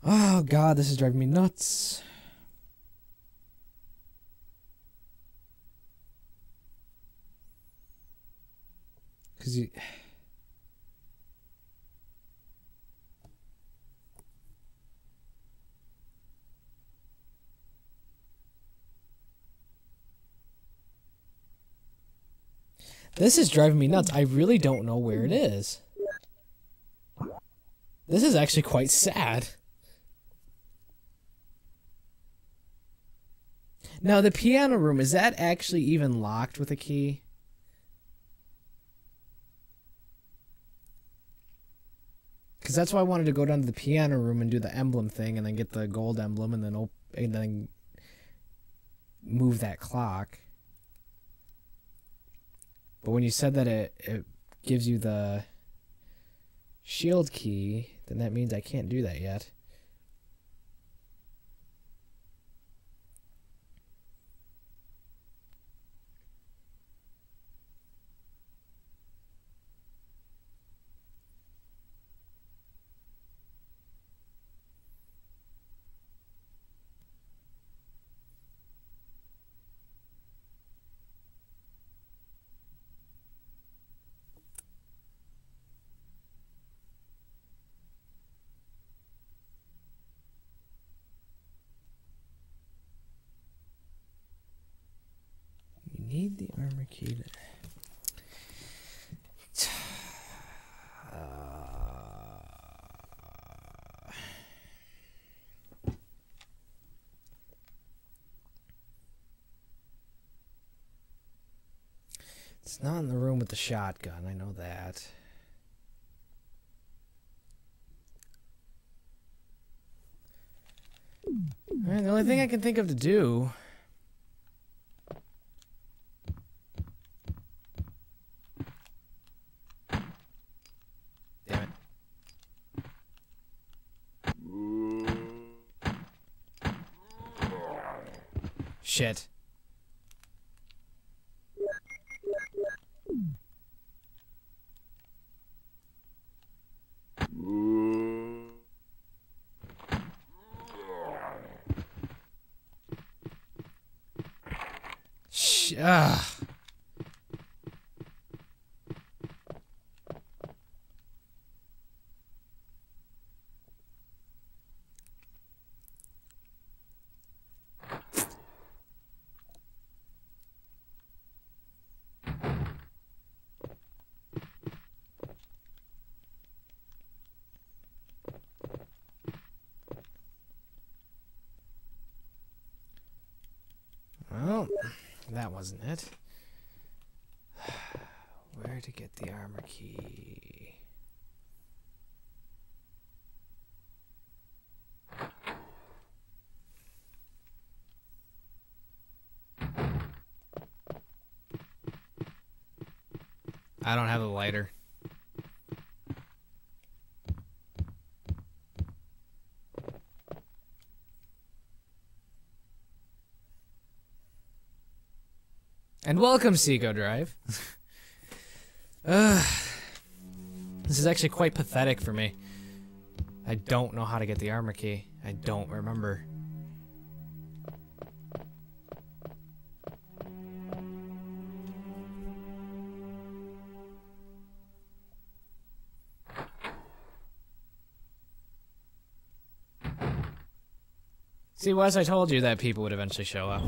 Oh god, this is driving me nuts. Cause you... This is driving me nuts. I really don't know where it is. This is actually quite sad. Now, the piano room, is that actually even locked with a key? Because that's why I wanted to go down to the piano room and do the emblem thing and then get the gold emblem and then move that clock. But when you said that it gives you the shield key, then that means I can't do that yet. Need the armor key to... It's not in the room with the shotgun, I know that. Alright, the only thing I can think of to do... Damn it. Shit. Ugh. Well, that wasn't it. Where to get the armor key? I don't have a lighter. And welcome, Sega Drive. This is actually quite pathetic for me. I don't know how to get the armor key. I don't remember. See, Wes, I told you that people would eventually show up.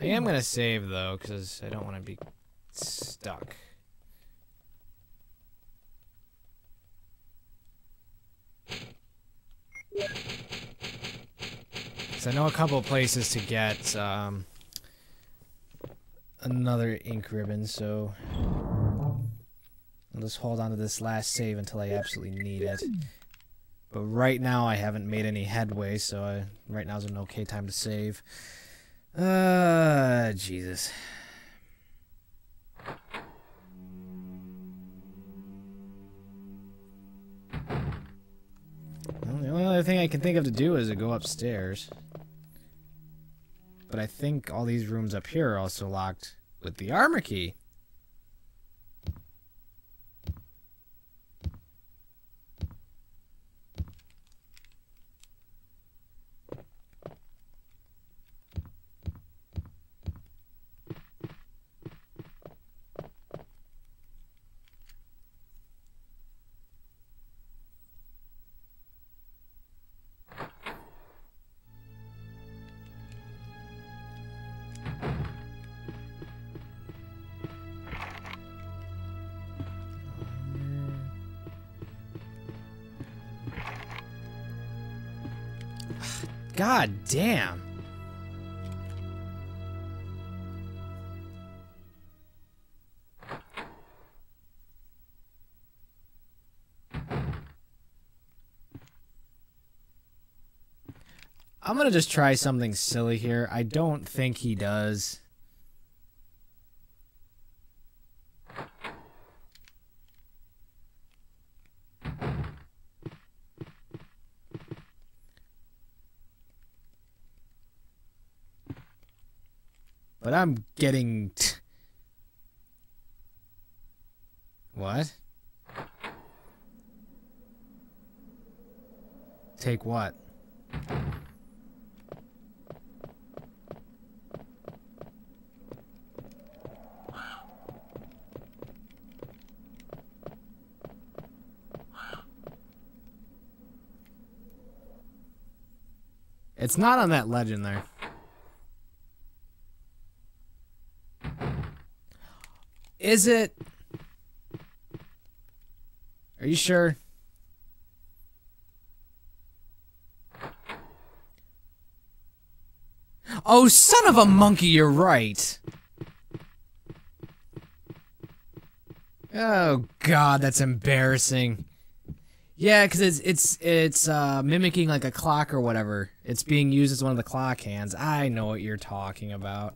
I am gonna save though, because I don't want to be stuck. Because I know a couple of places to get another ink ribbon, so I'll just hold on to this last save until I absolutely need it. But right now I haven't made any headway, so right now is an okay time to save. Jesus. Well, the only other thing I can think of to do is to go upstairs. But I think all these rooms up here are also locked with the armor key. God damn. I'm gonna just try something silly here. I don't think he does. But I'm getting... What? Take what? It's not on that legend there. Is it? Are you sure? Oh, son of a monkey, you're right. Oh God, that's embarrassing. Yeah, because it's mimicking like a clock or whatever. It's being used as one of the clock hands. I know what you're talking about.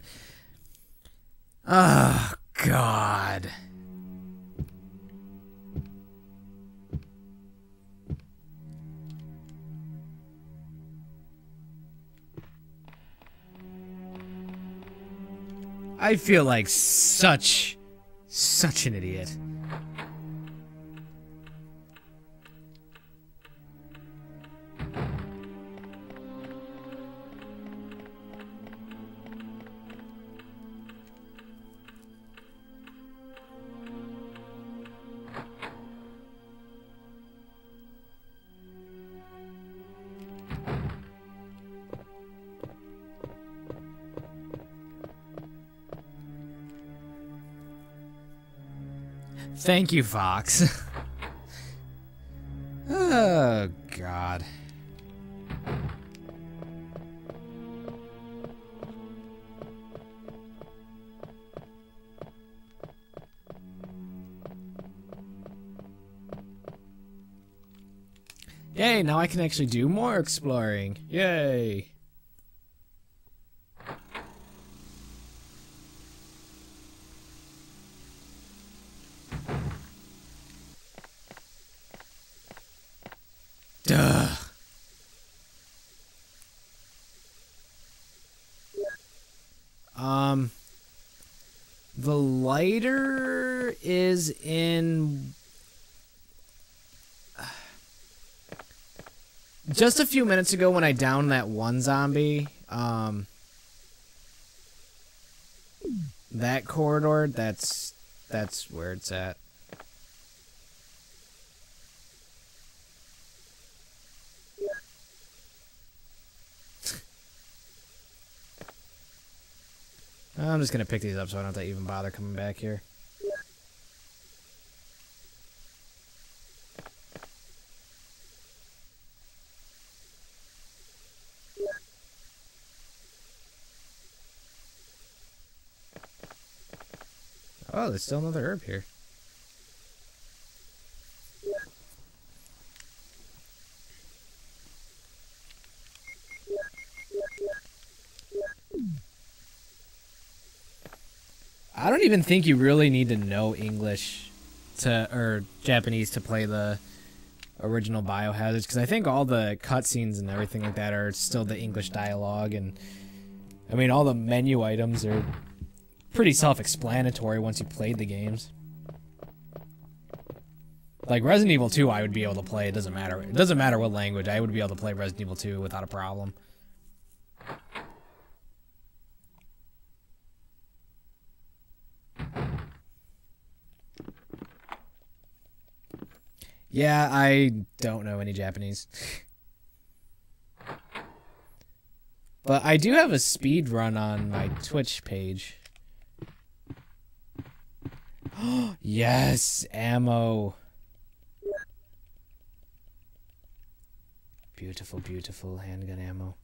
Oh God. I feel like such an idiot. Thank you, Fox. Oh, God. Yay, now I can actually do more exploring. Yay. Duh. The lighter is in just a few minutes ago when I downed that one zombie. That corridor, that's where it's at. I'm just gonna pick these up so I don't have to even bother coming back here. Oh, there's still another herb here. I don't even think you really need to know English or Japanese to play the original Biohazards, because I think all the cutscenes and everything like that are still the English dialogue, and I mean all the menu items are pretty self-explanatory once you played the games. Like Resident Evil 2 I would be able to play, it doesn't matter. It doesn't matter what language, I would be able to play Resident Evil 2 without a problem. Yeah, I don't know any Japanese. But I do have a speed run on my Twitch page. Yes, ammo. Beautiful, beautiful handgun ammo.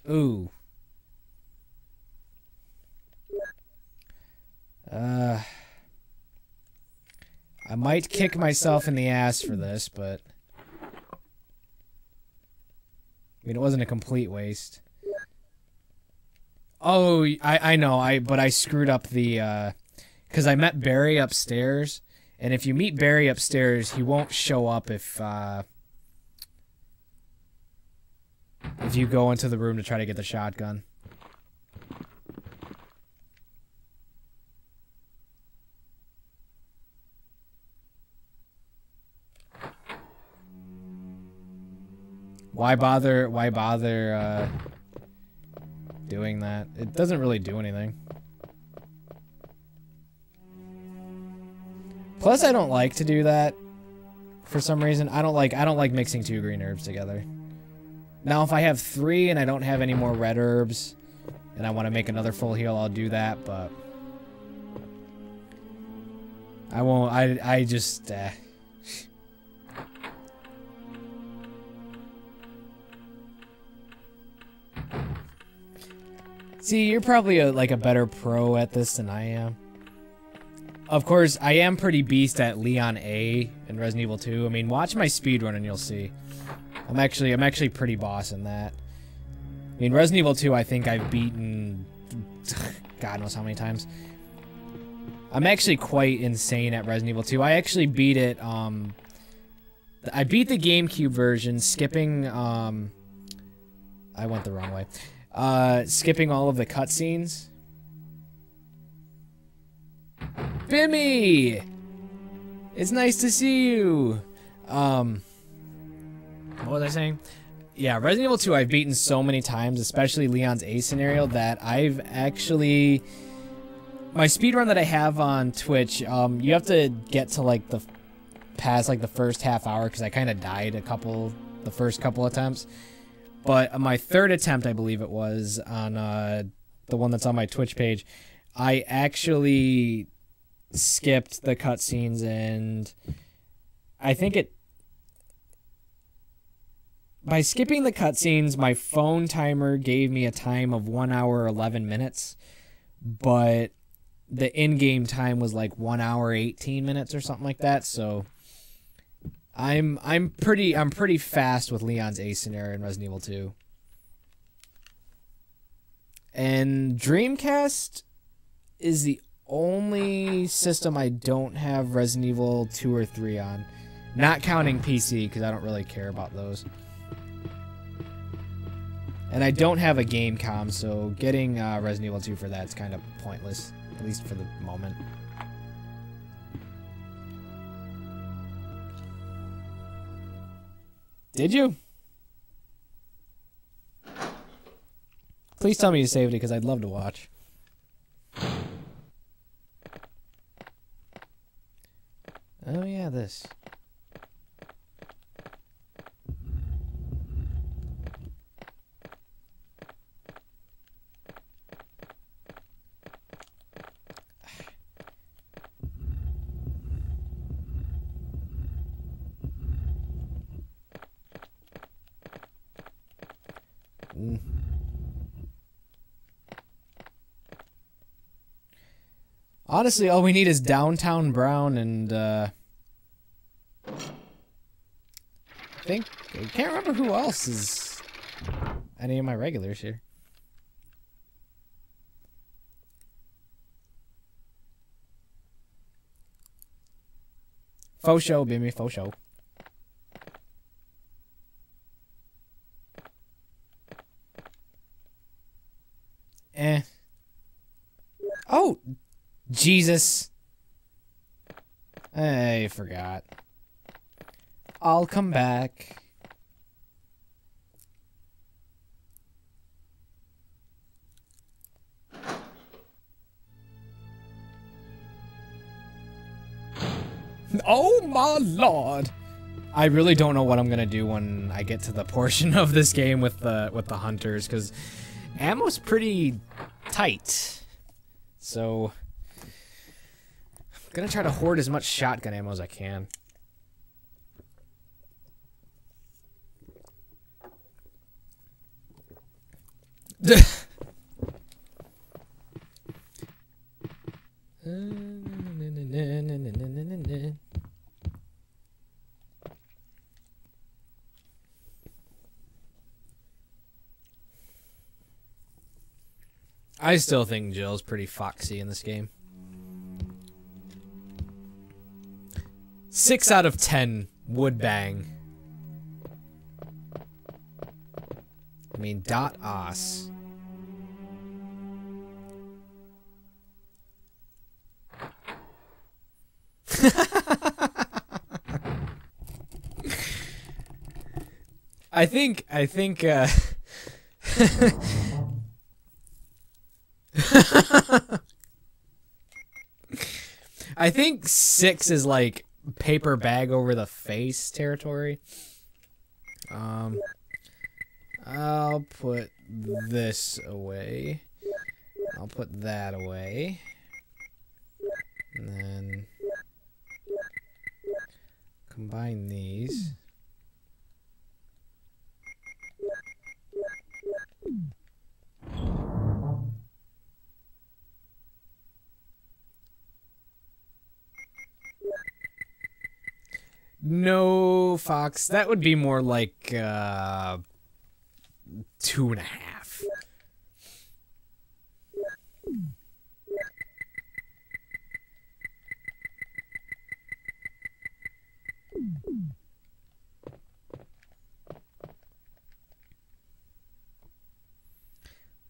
Ooh. I might kick myself in the ass for this, but I mean, it wasn't a complete waste. Oh, I know, but I screwed up the, because I met Barry upstairs, and if you meet Barry upstairs, he won't show up if you go into the room to try to get the shotgun. Why bother doing that? It doesn't really do anything. Plus, I don't like to do that for some reason. I don't like mixing 2 green herbs together. Now, if I have 3 and I don't have any more red herbs, and I want to make another full heal, I'll do that, but I won't. I just. See, you're probably like a better pro at this than I am. Of course, I am pretty beast at Leon A in Resident Evil 2. I mean, watch my speedrun and you'll see. I'm actually pretty boss in that. I mean, Resident Evil 2, I think I've beaten God knows how many times. I'm actually quite insane at Resident Evil 2. I actually beat it, I beat the GameCube version, skipping, I went the wrong way. Skipping all of the cutscenes. Bimmy! It's nice to see you! What was I saying? Yeah, Resident Evil 2 I've beaten so many times, especially Leon's A scenario, that I've actually... My speedrun that I have on Twitch, you have to get to, like, past the first half hour, because I kind of died the first couple attempts. But my third attempt, I believe it was, on the one that's on my Twitch page, I actually skipped the cutscenes, and I think by skipping the cutscenes, my phone timer gave me a time of 1 hour 11 minutes, but the in-game time was like 1 hour 18 minutes or something like that. So I'm pretty fast with Leon's A scenario in Resident Evil 2. And Dreamcast is the only system I don't have Resident Evil 2 or 3 on. Not counting PC, because I don't really care about those. And I don't have a game com, so getting Resident Evil 2 for that is kind of pointless, at least for the moment. Did you? Please tell me you saved it, because I'd love to watch. have this. Honestly, all we need is Downtown Brown and, I can't remember who else is any of my regulars here. Faux show, Bimmy, faux show. Oh! Jesus. I forgot. I'll come back. Oh my lord. I really don't know what I'm gonna do when I get to the portion of this game with the hunters, because ammo's pretty tight. So I'm gonna try to hoard as much shotgun ammo as I can. I still think Jill's pretty foxy in this game. 6 out of 10 would bang. I mean, .os. I think I think 6 is like paper bag over the face territory. I'll put this away. I'll put that away. And then combine these. No, Fox. That would be more like 2.5.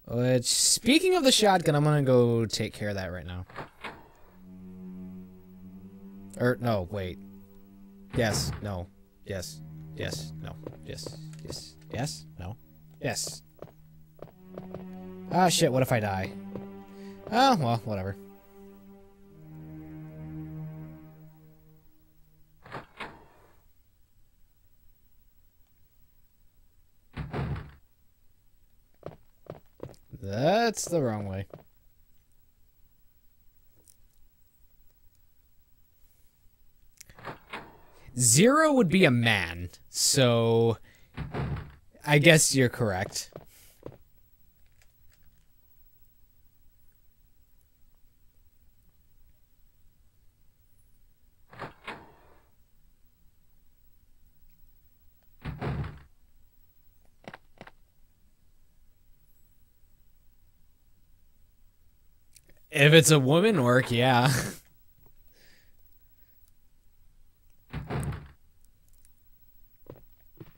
Which, speaking of the shotgun, I'm gonna go take care of that right now. Or, no, wait. Yes, no, yes, yes, no, yes, yes, yes, no, yes. Ah, shit, what if I die? Oh, well, whatever. That's the wrong way. Zero would be a man, so I guess you're correct. If it's a woman orc, yeah.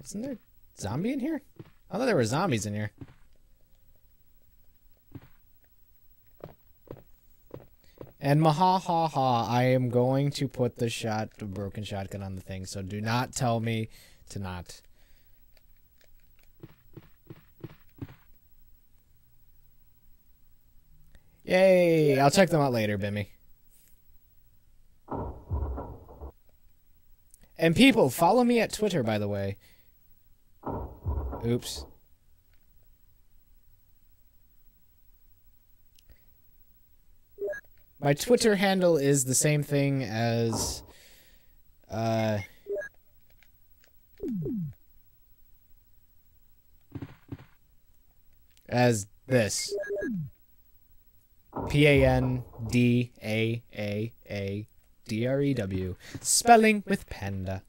Isn't there a zombie in here? I thought there were zombies in here. And maha-ha-ha, I am going to put the broken shotgun on the thing, so do not tell me to not. Yay! I'll check them out later, Bimmy. And people, follow me at Twitter, by the way. Oops. My Twitter handle is the same thing as this. PANDAAADREW. Spelling with panda.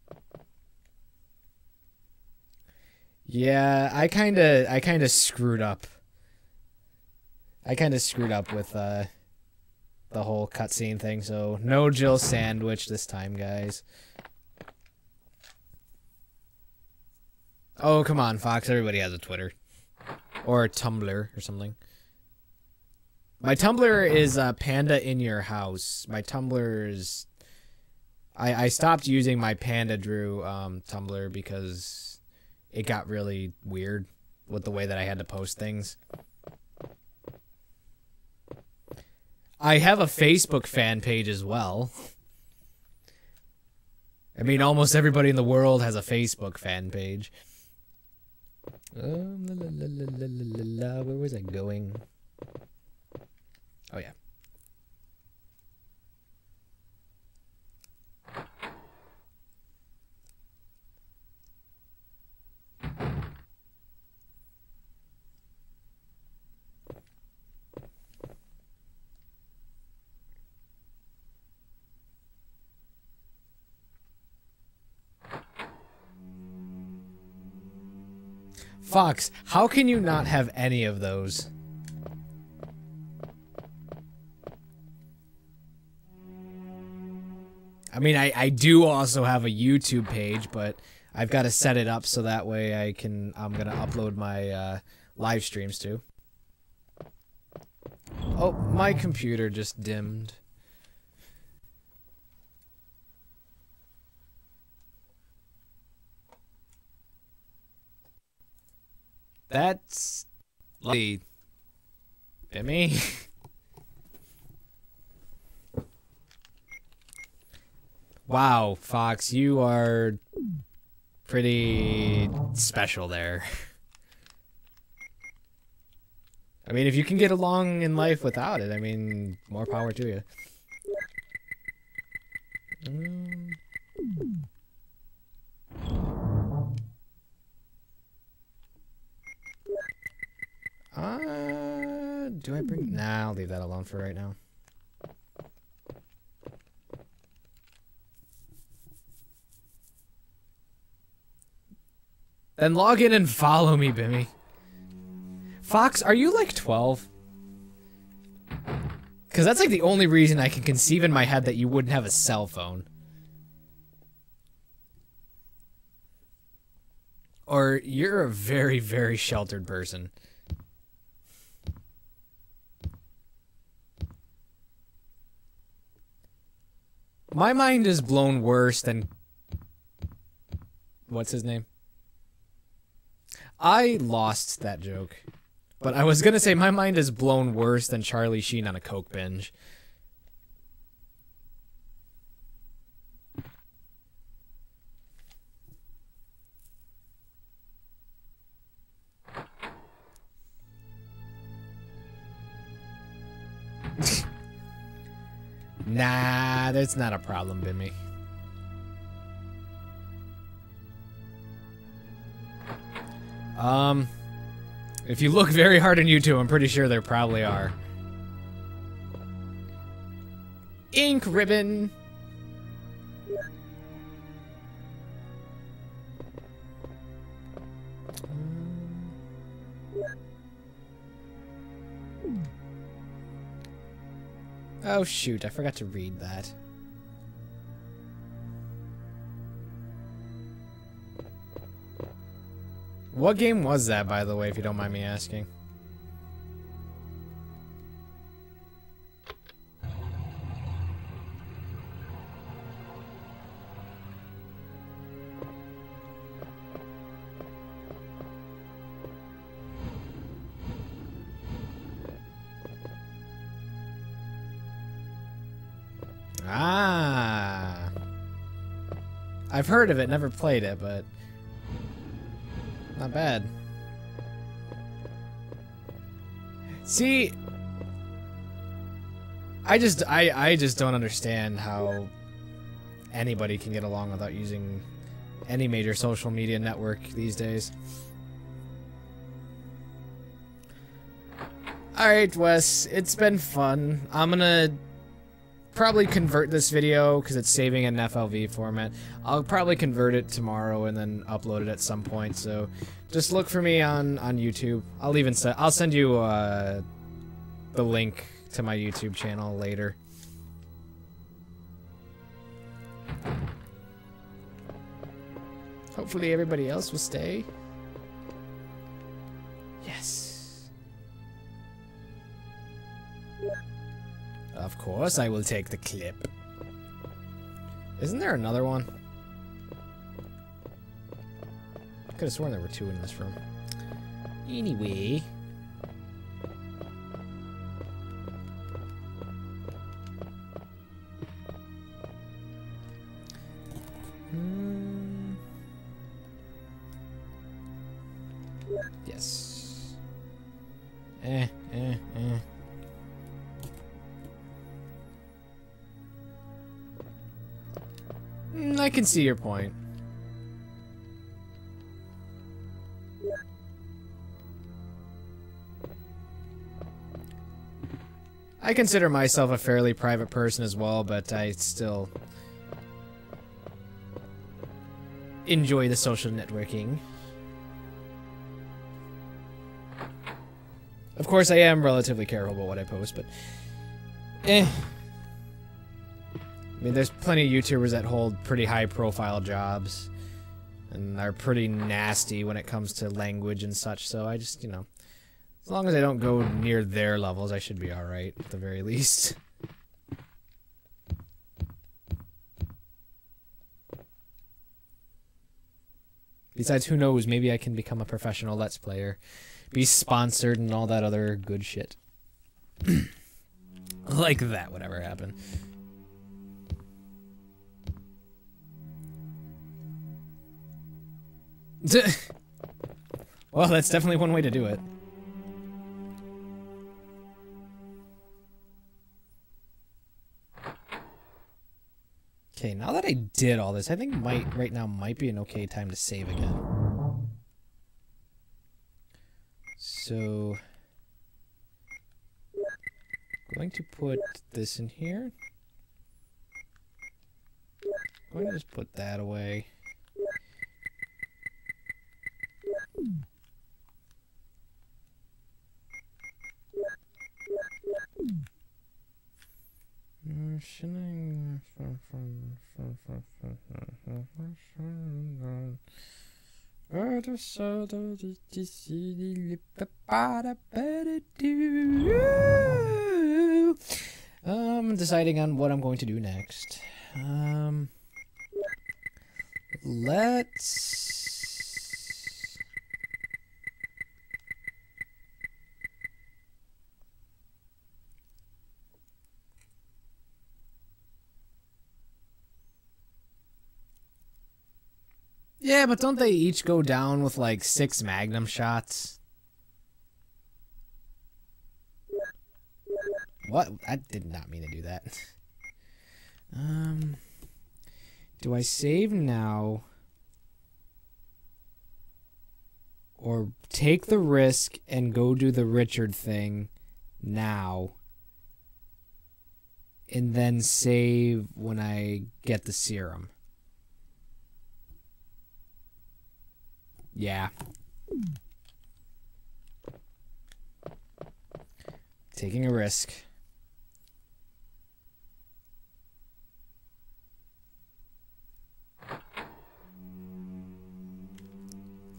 Yeah, I kinda screwed up. I kinda screwed up with the whole cutscene thing, so no Jill sandwich this time, guys. Oh, come on, Fox. Everybody has a Twitter. Or a Tumblr or something. My Tumblr is Panda in Your House. My Tumblr is... I stopped using my Panda Drew Tumblr because it got really weird with the way that I had to post things. I have a Facebook fan page as well. I mean, almost everybody in the world has a Facebook fan page. Where was I going? Oh, yeah. Fox, how can you not have any of those? I mean, I do also have a YouTube page, but I've got to set it up so that way I'm gonna upload my live streams too. Oh, my computer just dimmed. That's lovely. Bimmy. Wow, Fox, you are pretty special there. I mean, if you can get along in life without it, I mean, more power to you. Do I bring... Nah, I'll leave that alone for right now. Then log in and follow me, Bimmy. Fox, are you like 12? Because that's like the only reason I can conceive in my head that you wouldn't have a cell phone. Or you're a very, very sheltered person. My mind is blown worse than... What's his name? I lost that joke. But I was gonna say my mind is blown worse than Charlie Sheen on a coke binge. Nah, that's not a problem, Bimmy. If you look very hard on YouTube, I'm pretty sure there probably are. Ink ribbon. Oh shoot, I forgot to read that. What game was that, by the way, if you don't mind me asking? Ah. I've heard of it, never played it, but not bad. See, I just don't understand how anybody can get along without using any major social media network these days. Alright, Wes, it's been fun. I'm gonna probably convert this video because it's saving in FLV format. I'll probably convert it tomorrow and then upload it at some point, so just look for me on YouTube. I'll send you the link to my YouTube channel later. Hopefully everybody else will stay. Yes. Of course I will take the clip. Isn't there another one? I could have sworn there were two in this room. Anyway. Yes. I can see your point. I consider myself a fairly private person as well, but I still enjoy the social networking. Of course, I am relatively careful about what I post, but I mean, there's plenty of YouTubers that hold pretty high-profile jobs and are pretty nasty when it comes to language and such, so I just, you know, as long as I don't go near their levels, I should be alright, at the very least. Besides, who knows, maybe I can become a professional Let's Player, be sponsored and all that other good shit. Like that would ever happen. Well, that's definitely one way to do it. Okay, now that I did all this, I think right now might be an okay time to save again. So, going to put this in here. Going to just put that away. I'm deciding on what I'm going to do next. Let's... Yeah, but don't they each go down with like 6 magnum shots? What? I did not mean to do that. Do I save now? Or take the risk and go do the Richard thing now? And then save when I get the serum? Yeah. Taking a risk.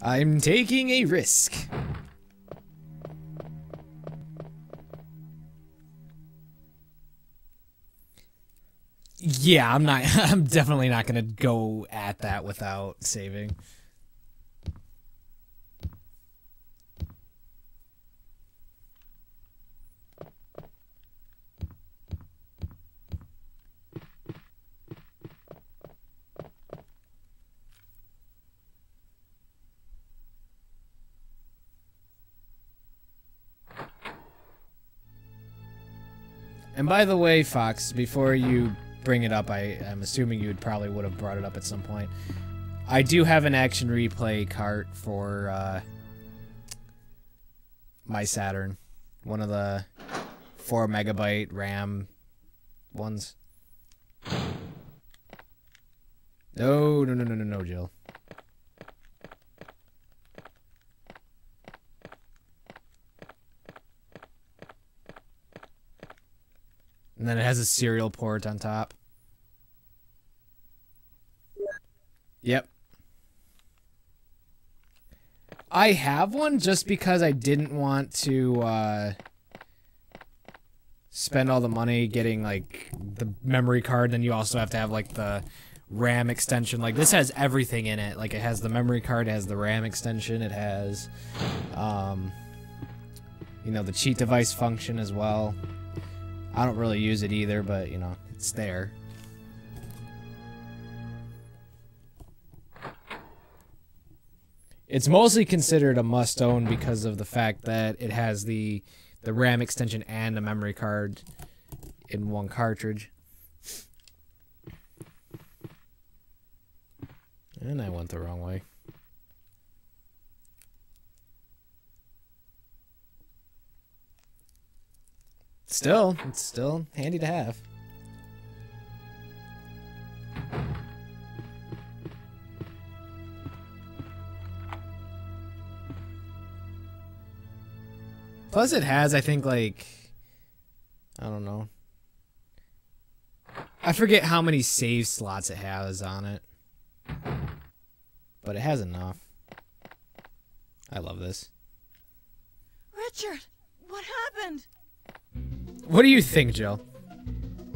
I'm taking a risk. Yeah, I'm definitely not gonna go at that without saving. And by the way, Fox, before you bring it up, I'm assuming you probably would have brought it up at some point. I do have an action replay cart for my Saturn. One of the 4 megabyte RAM ones. No, Jill. And then it has a serial port on top. Yep. I have one just because I didn't want to spend all the money getting like the memory card. Then you also have to have like the RAM extension. Like this has everything in it. Like it has the memory card, it has the RAM extension, it has you know, the cheat device function as well. I don't really use it either, but you know, it's there. It's mostly considered a must-own because of the fact that it has the RAM extension and the memory card in one cartridge. And I went the wrong way. Still, it's still handy to have. Plus it has, I think, like, I don't know. I forget how many save slots it has on it. But it has enough. I love this. Richard, what happened? What do you think, Jill?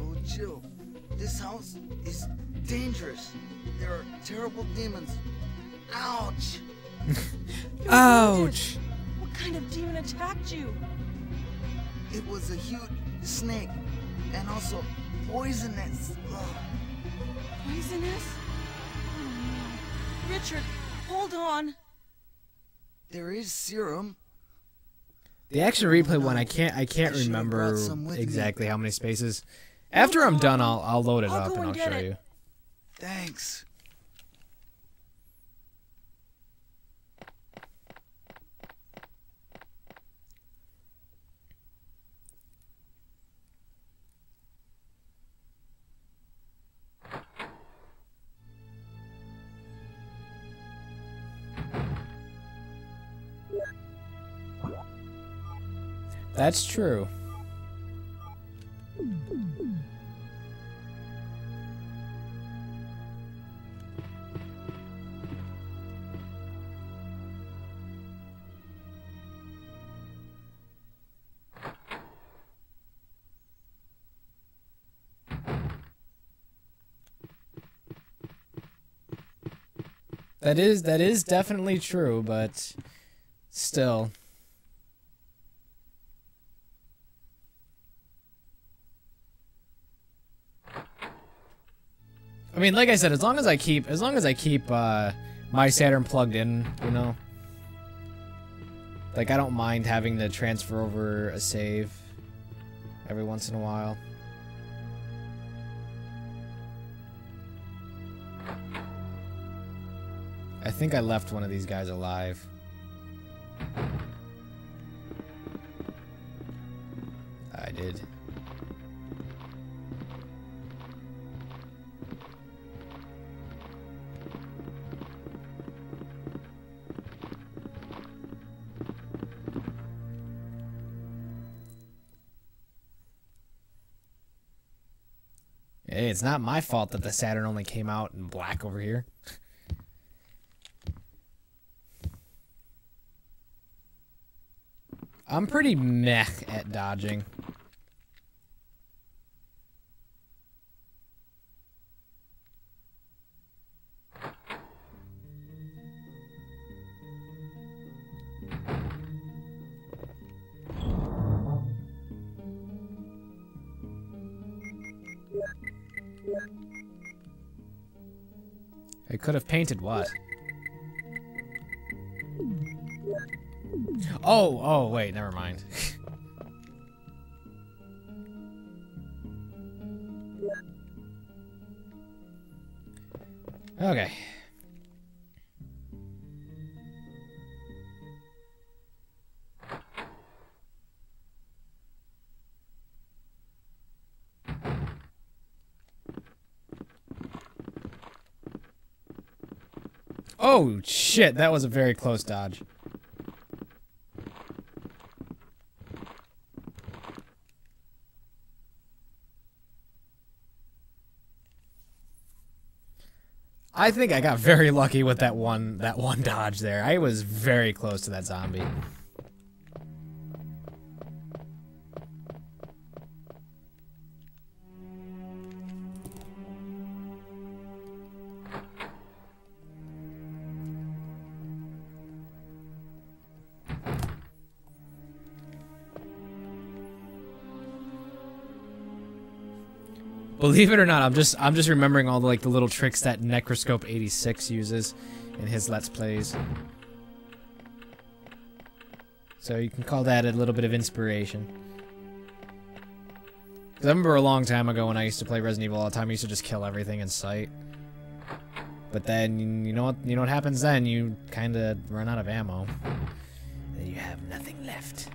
Oh, Jill, this house is dangerous. There are terrible demons. Ouch! Ouch! What kind of demon attacked you? It was a huge snake, and also poisonous. Ugh. Poisonous? Oh, no. Richard, hold on. There is serum. The action replay one, I can't remember exactly how many spaces. After I'm done, I'll load it up and I'll show you. Thanks. That's true. That is definitely true, but still. I mean, like I said, as long as I keep my Saturn plugged in, you know, like I don't mind having to transfer over a save every once in a while. I think I left one of these guys alive. I did. Hey, it's not my fault that the Saturn only came out in black over here. I'm pretty meh at dodging. I could have painted what? Oh, wait, never mind. Okay. Oh, shit, that was a very close dodge. I think I got very lucky with that one dodge there. I was very close to that zombie. Believe it or not, I'm just remembering all the the little tricks that Necroscope 86 uses in his Let's Plays. So you can call that a little bit of inspiration. Because I remember a long time ago when I used to play Resident Evil all the time, I used to just kill everything in sight. But then you know what happens then? You kind of run out of ammo. Then you have nothing left.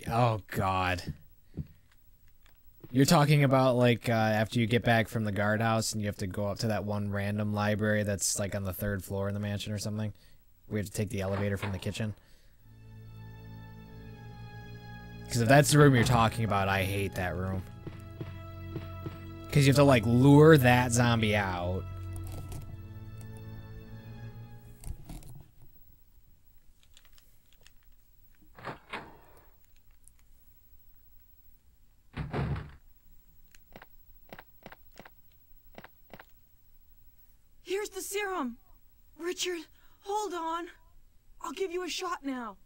Oh God. You're talking about after you get back from the guardhouse and you have to go up to that one random library that's like on the 3rd floor in the mansion or something? We have to take the elevator from the kitchen. Because if that's the room you're talking about, I hate that room. Because you have to lure that zombie out. Here's the serum. Richard, hold on. I'll give you a shot now.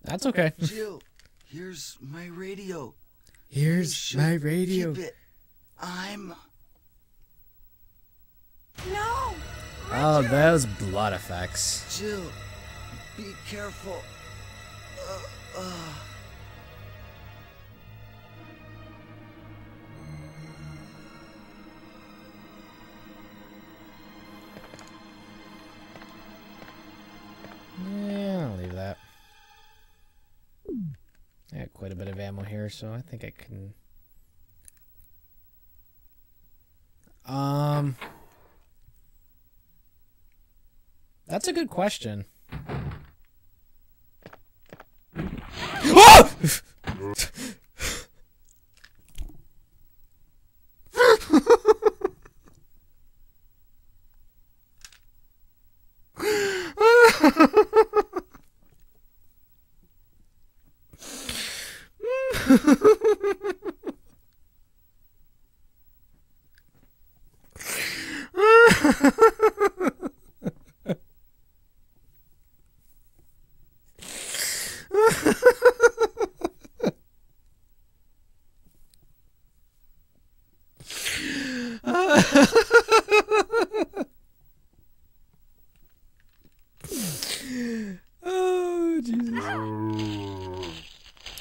That's okay. Jill, here's my radio. Here's my radio. Keep it. I'm... No! Oh, those blood effects. Jill, be careful. Yeah, I'll leave that. I got quite a bit of ammo here, so I think I can... That's a good question. Ah! Oh, Jesus.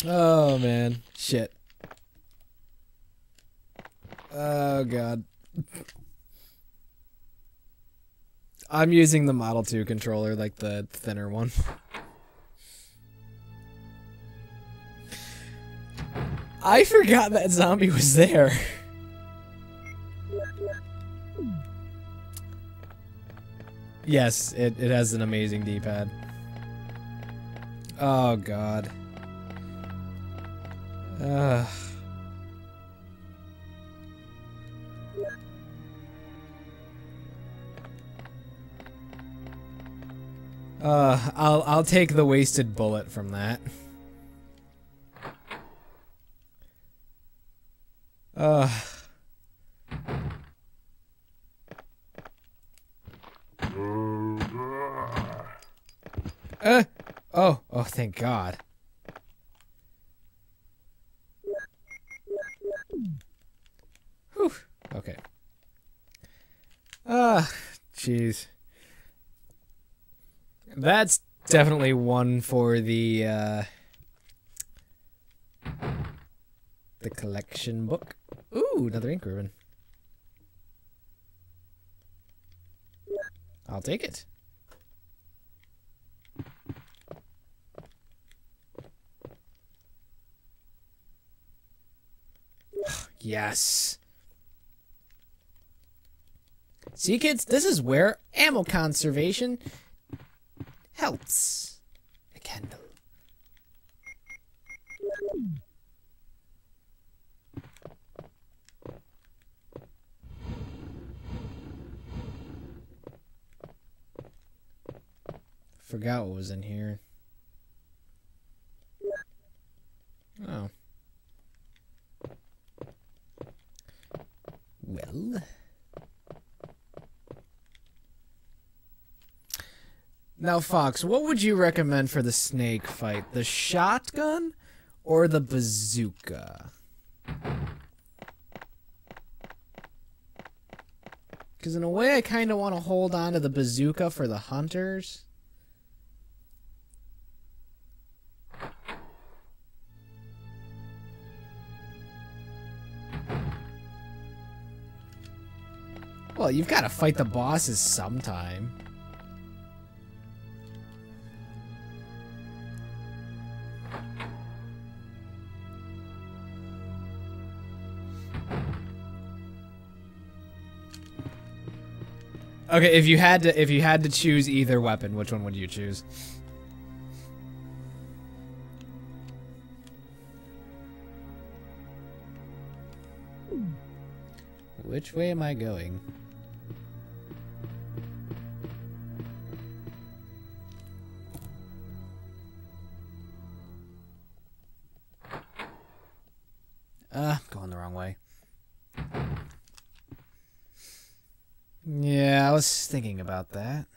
Oh, man. Shit. Oh, God. I'm using the Model 2 controller, like the thinner one. I forgot that zombie was there. Yes, it has an amazing D-pad. Oh, God. I'll take the wasted bullet from that. Oh, thank God. Jeez. That's definitely one for the collection book. Ooh, another ink ribbon. I'll take it. Yes. See, kids, this is where ammo conservation helps. A candle. Forgot what was in here. Oh. Well. Now, Fox, what would you recommend for the snake fight? The shotgun or the bazooka? Because in a way, I kind of want to hold on to the bazooka for the hunters. Well, you've got to fight the bosses sometime. Okay, if you had to choose either weapon, which one would you choose? Which way am I going? Going the wrong way. Yeah, I was thinking about that.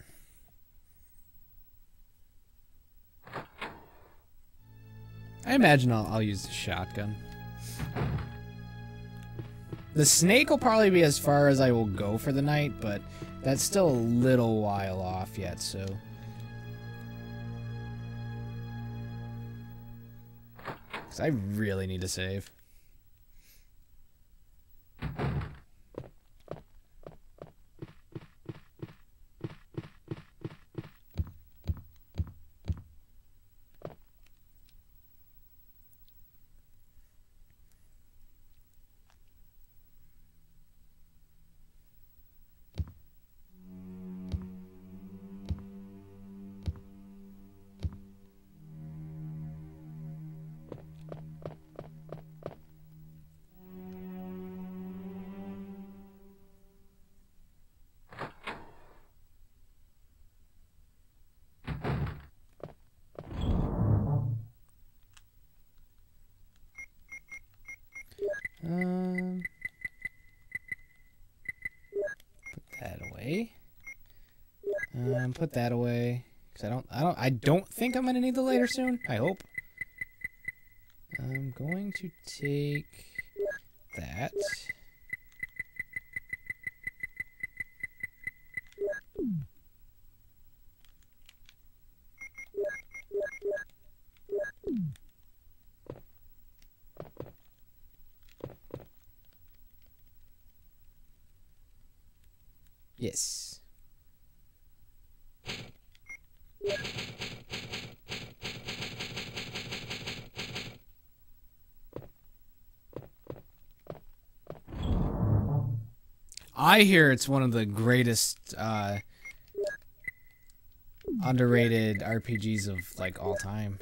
I imagine I'll use the shotgun. The snake will probably be as far as I will go for the night, but that's still a little while off yet, so... Because I really need to save. Put that away. Put that away. Cause I don't think I'm gonna need the lighter soon. I hope. I'm going to take that. Yes. I hear it's one of the greatest underrated RPGs of like all time.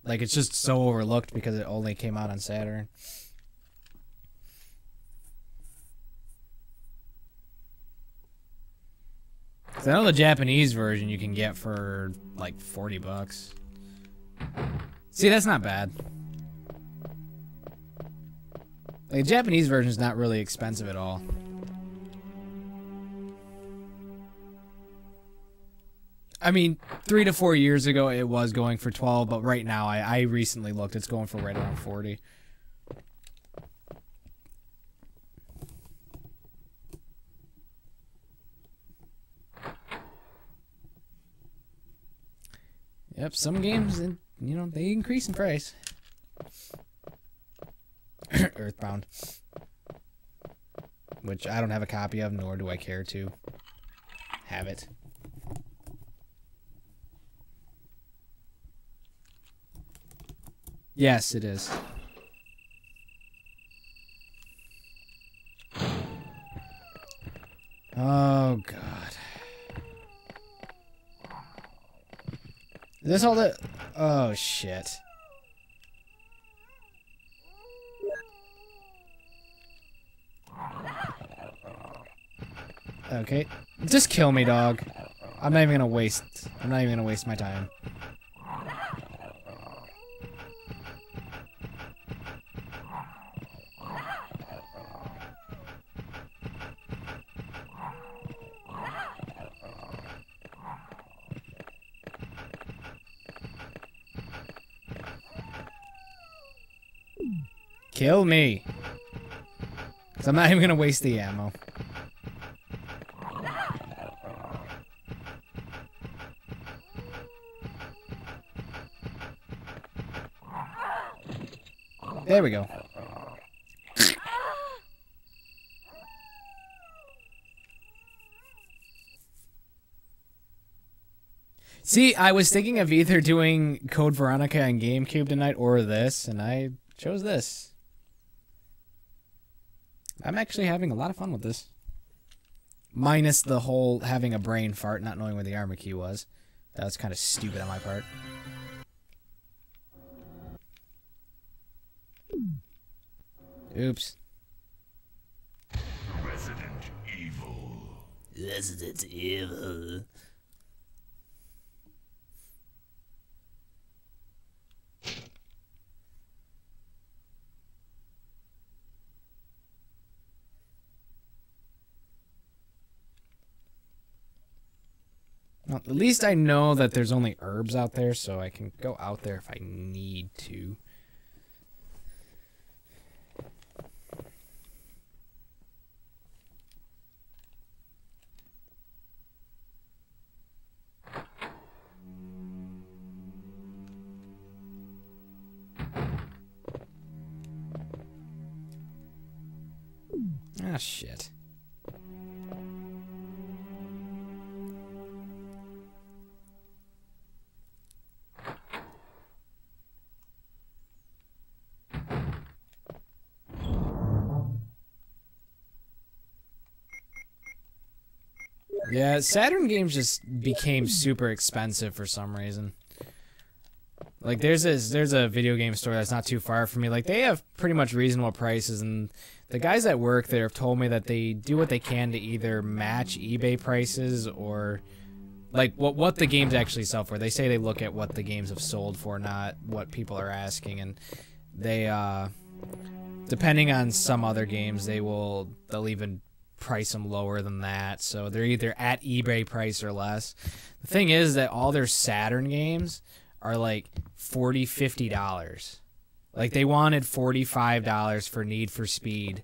Like it's just so overlooked because it only came out on Saturn. I know the Japanese version you can get for like $40. See, that's not bad. Like, the Japanese version is not really expensive at all. I mean, 3 to 4 years ago it was going for 12, but right now I recently looked, it's going for right around 40. Yep, some games, you know, they increase in price. Earthbound. Which I don't have a copy of, nor do I care to have it. Yes, it is. Oh, God. Is this all the... Oh, shit. Okay. Just kill me, dog. I'm not even gonna waste my time. Kill me. 'Cause I'm not even gonna waste the ammo. There we go. See, I was thinking of either doing Code Veronica and GameCube tonight or this, and I chose this. I'm actually having a lot of fun with this. Minus the whole having a brain fart, not knowing where the armor key was. That was kind of stupid on my part. Oops. Resident Evil. Resident Evil. Well, at least I know that there's only herbs out there, so I can go out there if I need to. Ah, shit. Yeah, Saturn games just became super expensive for some reason. Like, there's a video game store that's not too far from me. Like, they have pretty much reasonable prices, and the guys that work there have told me that they do what they can to either match eBay prices or, like, what the games actually sell for. They say they look at what the games have sold for, not what people are asking, and they, depending on some other games, they'll even price them lower than that, so they're either at eBay price or less. The thing is that all their Saturn games are like $40–50. Like, they wanted $45 for Need for Speed,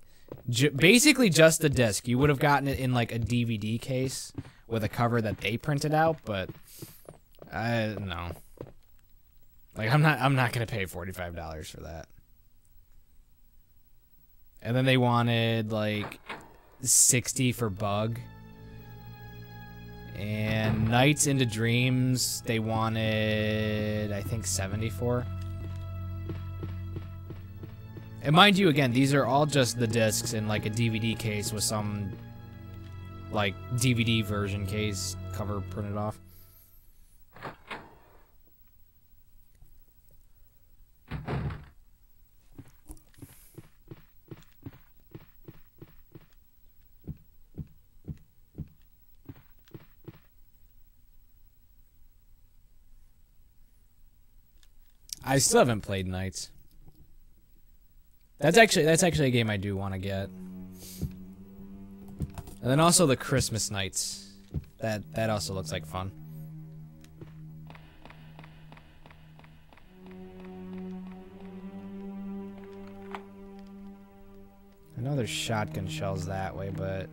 basically just the disc. You would have gotten it in like a DVD case with a cover that they printed out, but I no, like I'm not gonna pay $45 for that. And then they wanted like 60 for Bug. And Nights into Dreams, they wanted, I think, 74. And mind you, again, these are all just the discs in like a DVD case with some like DVD version case cover printed off. I still haven't played Nights. That's actually a game I do want to get. And then also the Christmas Nights. That also looks like fun. I know there's shotgun shells that way, but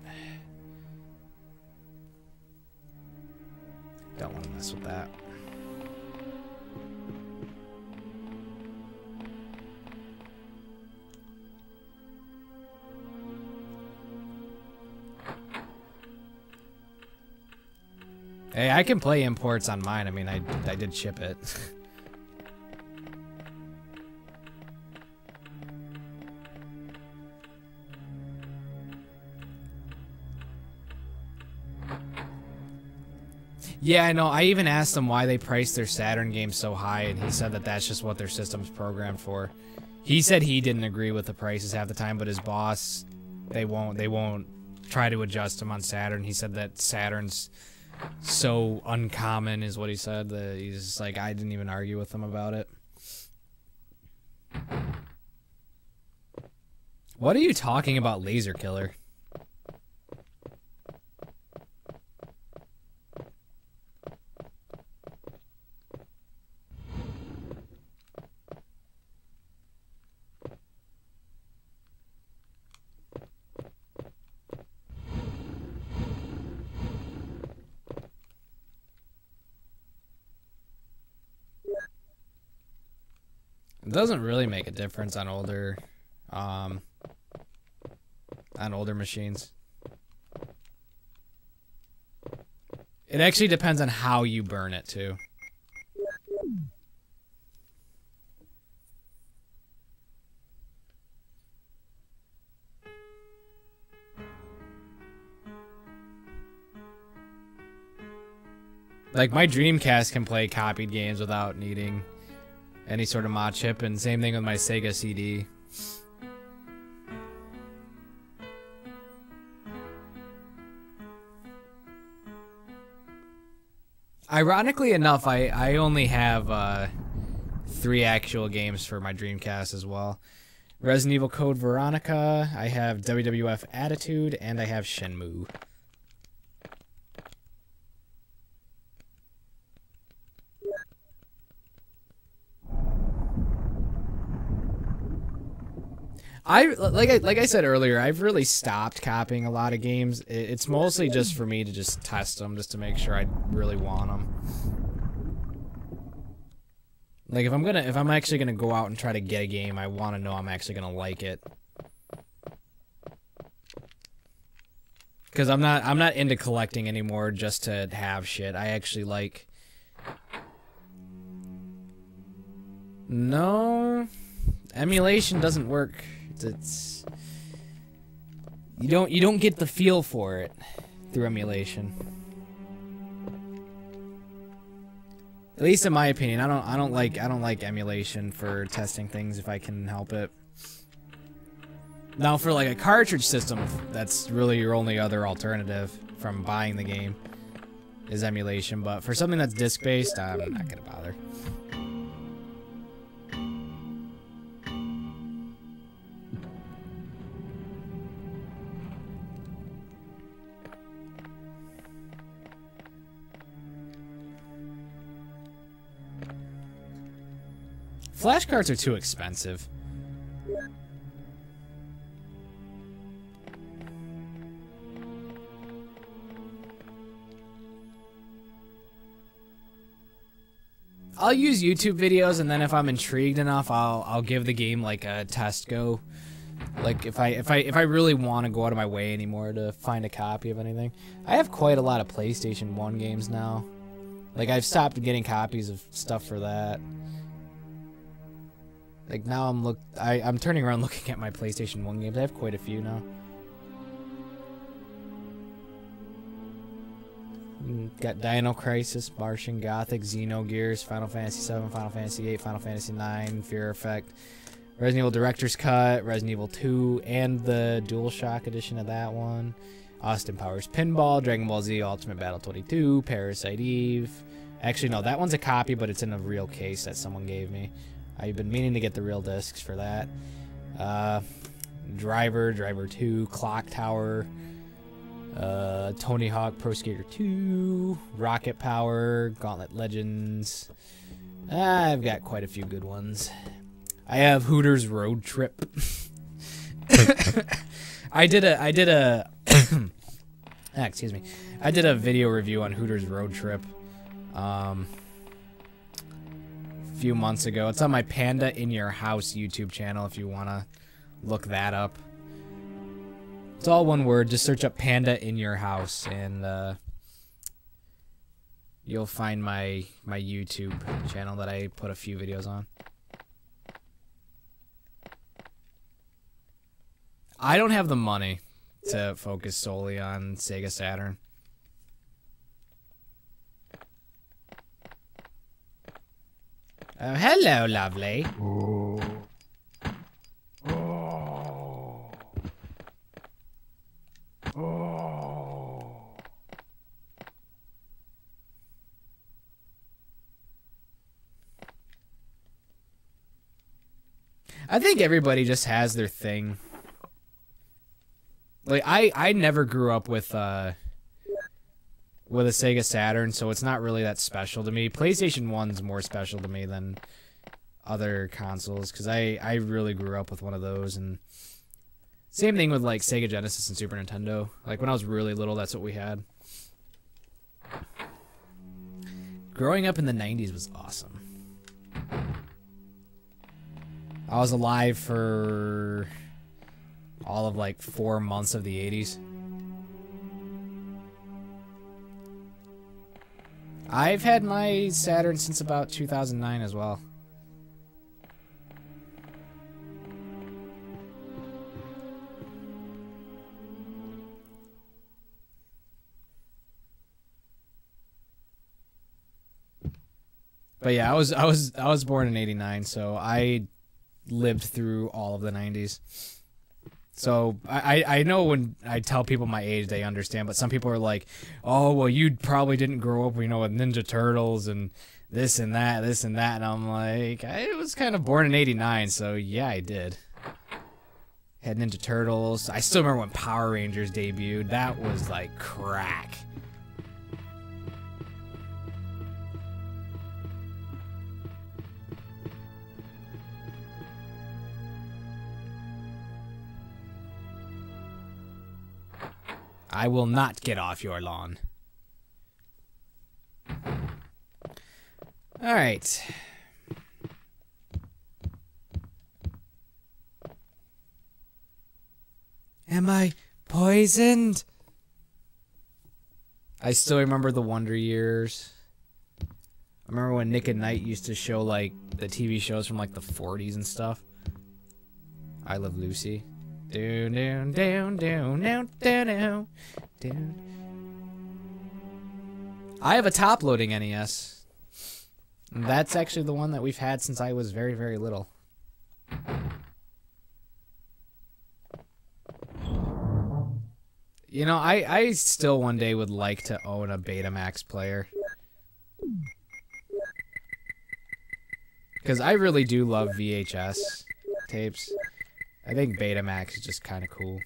don't want to mess with that. Hey, I can play imports on mine. I mean, I did ship it. Yeah, I know. I even asked them why they priced their Saturn games so high, and he said that that's just what their system's programmed for. He said he didn't agree with the prices half the time, but his boss, they won't try to adjust them on Saturn. He said that Saturn's so uncommon, is what he said, that he's just like, I didn't even argue with him about it. What are you talking about, Laser Killer? It doesn't really make a difference on older machines. It actually depends on how you burn it too. Like, my Dreamcast can play copied games without needing any sort of mod chip, and same thing with my Sega CD. Ironically enough, I only have 3 actual games for my Dreamcast as well. Resident Evil Code Veronica, I have WWF Attitude, and I have Shenmue. Like I said earlier, I've really stopped copying a lot of games. It's mostly just for me to just test them, just to make sure I really want them. Like, if I'm actually gonna go out and try to get a game, I want to know I'm actually gonna like it. Because I'm not into collecting anymore just to have shit. I actually like. No, emulation doesn't work. It's you don't get the feel for it through emulation. At least in my opinion, I don't like emulation for testing things if I can help it. Now for like a cartridge system, that's really your only other alternative from buying the game is emulation, but for something that's disc based, I'm not gonna bother. Flashcards are too expensive. I'll use YouTube videos, and then if I'm intrigued enough, I'll give the game like a test go. Like if I really want to go out of my way anymore to find a copy of anything. I have quite a lot of PlayStation 1 games now. Like, I've stopped getting copies of stuff for that. Like, now I'm turning around looking at my PlayStation 1 games. I have quite a few now. Got Dino Crisis, Martian Gothic, Xenogears, Final Fantasy 7, Final Fantasy 8, Final Fantasy 9, Fear Effect, Resident Evil Director's Cut, Resident Evil 2, and the DualShock edition of that one. Austin Powers Pinball, Dragon Ball Z Ultimate Battle 22, Parasite Eve. Actually, no, that one's a copy, but it's in a real case that someone gave me. I've been meaning to get the real discs for that. Driver 2, Clock Tower, Tony Hawk Pro Skater 2, Rocket Power, Gauntlet Legends. I've got quite a few good ones. I have Hooters Road Trip. I did a excuse me. I did a video review on Hooters Road Trip a few months ago. It's on my Panda in Your House YouTube channel if you want to look that up. It's all one word. Just search up Panda in Your House, and you'll find my YouTube channel that I put a few videos on. I don't have the money to focus solely on Sega Saturn. Oh, hello, lovely. I think everybody just has their thing. Like I never grew up with a Sega Saturn, so it's not really that special to me. PlayStation 1's more special to me than other consoles, because I really grew up with one of those. And same thing with like Sega Genesis and Super Nintendo. Like when I was really little, that's what we had. Growing up in the 90s was awesome. I was alive for all of like 4 months of the 80s. I've had my Saturn since about 2009 as well. But yeah, I was born in '89, so I lived through all of the 90s. So I know when I tell people my age, they understand, but some people are like, oh, well, you probably didn't grow up, you know, with Ninja Turtles and this and that, and I'm like, I was kind of born in '89, so yeah, I did. Had Ninja Turtles. I still remember when Power Rangers debuted. That was like crack. I will not get off your lawn. All right. Am I poisoned? I still remember the Wonder Years. I remember when Nick at Night used to show like the TV shows from like the 40s and stuff. I Love Lucy. Down, down, down, down, down, down, down. I have a top-loading NES. That's actually the one that we've had since I was very, very little. You know, I still one day would like to own a Betamax player. Because I really do love VHS tapes. I think Betamax is just kind of cool.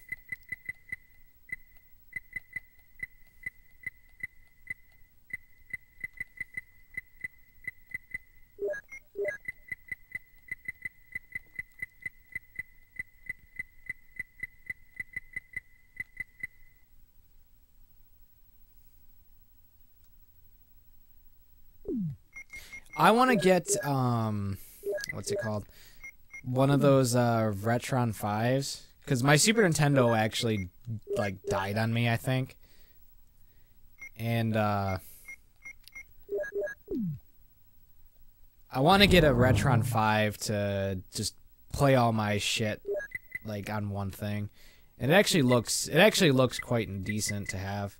I want to get, what's it called? One of those Retron 5s, because my Super Nintendo actually like died on me, I think. And I want to get a Retron 5 to just play all my shit like on one thing. And it actually looks quite decent to have.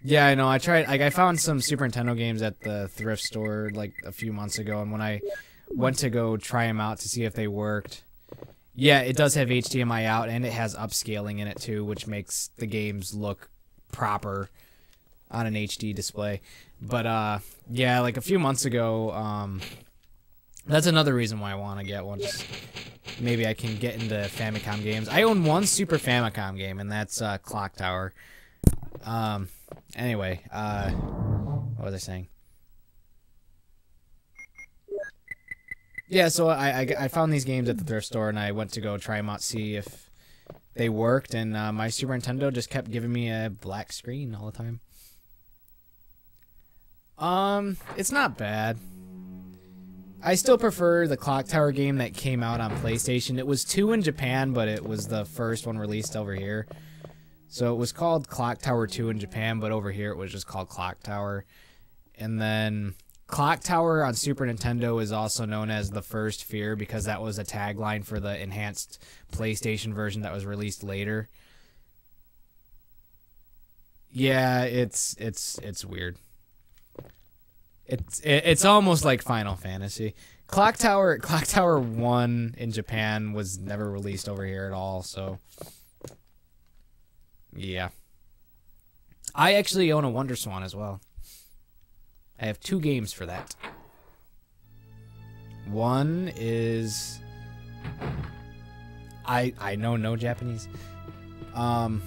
Yeah, I know. I tried. Like, I found some Super Nintendo games at the thrift store like a few months ago, and when I went to go try them out to see if they worked, yeah, it does have HDMI out, and it has upscaling in it too, which makes the games look proper on an HD display. But yeah, like a few months ago, that's another reason why I want to get one. Just maybe I can get into Famicom games. I own one Super Famicom game, and that's Clock Tower. Anyway, what was I saying? Yeah, so I found these games at the thrift store, and I went to go try them out, see if they worked, and my Super Nintendo just kept giving me a black screen all the time. It's not bad. I still prefer the Clock Tower game that came out on PlayStation. It was 2 in Japan, but it was the first one released over here. So it was called Clock Tower 2 in Japan, but over here it was just called Clock Tower. And then Clock Tower on Super Nintendo is also known as the First Fear because that was a tagline for the enhanced PlayStation version that was released later. Yeah, it's weird. It's almost like Final Fantasy. Clock Tower 1 in Japan was never released over here at all, so yeah. I actually own a Wonder Swan as well. I have 2 games for that. One is I know no Japanese. I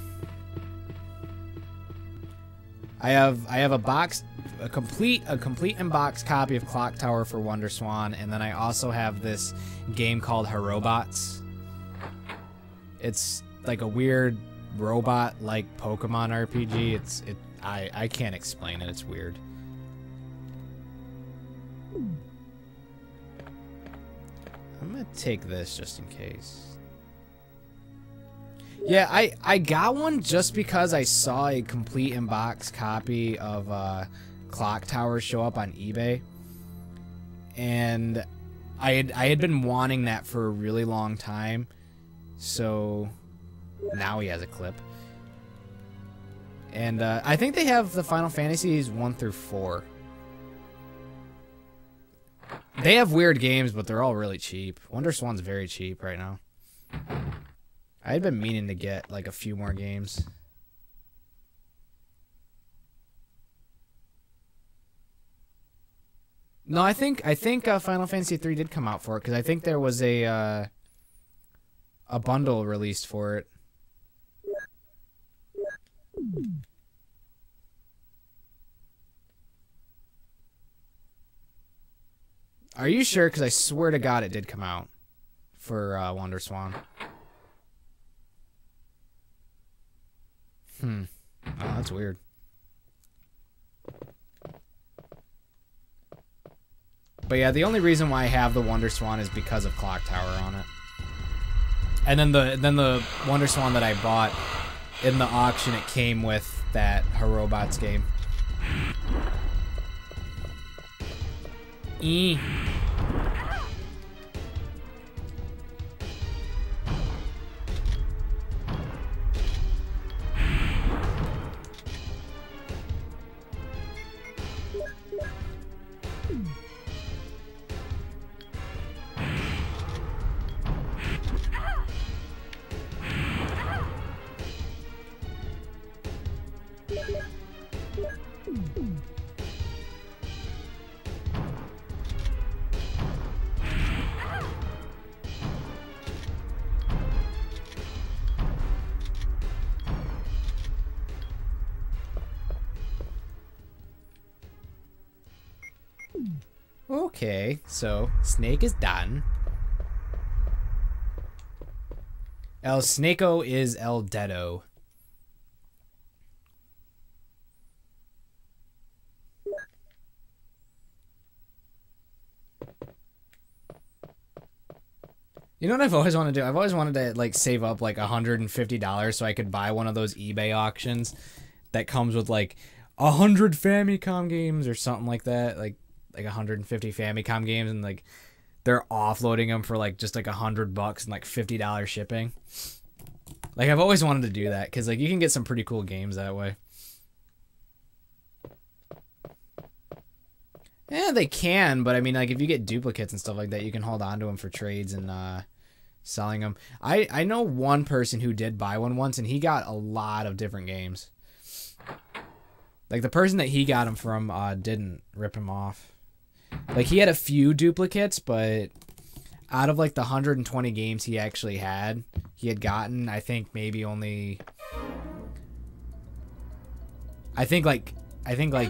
have a complete in-box copy of Clock Tower for Wonder Swan, and then I also have this game called Herobots. It's like a weird robot-like Pokemon RPG. I can't explain it. It's weird. I'm gonna take this just in case. Yeah, I got one just because I saw a complete in-box copy of Clock Tower show up on eBay, and I had been wanting that for a really long time, so now he has a clip. And I think they have the Final Fantasies 1 through 4. They have weird games, but they're all really cheap. Wonder Swan's very cheap right now. I had been meaning to get like a few more games. No, I think Final Fantasy 3 did come out for it because I think there was a bundle released for it. Are you sure? Because I swear to God it did come out for Wonder Swan. Oh, that's weird. But yeah, the only reason why I have the Wonder Swan is because of Clock Tower on it. And then the Wonder Swan that I bought in the auction, it came with that Herobots game. Okay, so Snake is done. El Snako is El Dedo. You know what I've always wanted to do? I've always wanted to like save up like $150 so I could buy one of those eBay auctions that comes with like 100 Famicom games or something like that, like 150 Famicom games, and like they're offloading them for like just like $100 and like $50 shipping. Like I've always wanted to do that because like you can get some pretty cool games that way. Yeah, they can, but I mean, like if you get duplicates and stuff like that, you can hold on to them for trades and selling them. I know one person who did buy one once, and he got a lot of different games. Like the person that he got them from didn't rip him off. Like he had a few duplicates, but out of like the 120 games he actually had, he had gotten, I think maybe only, I think like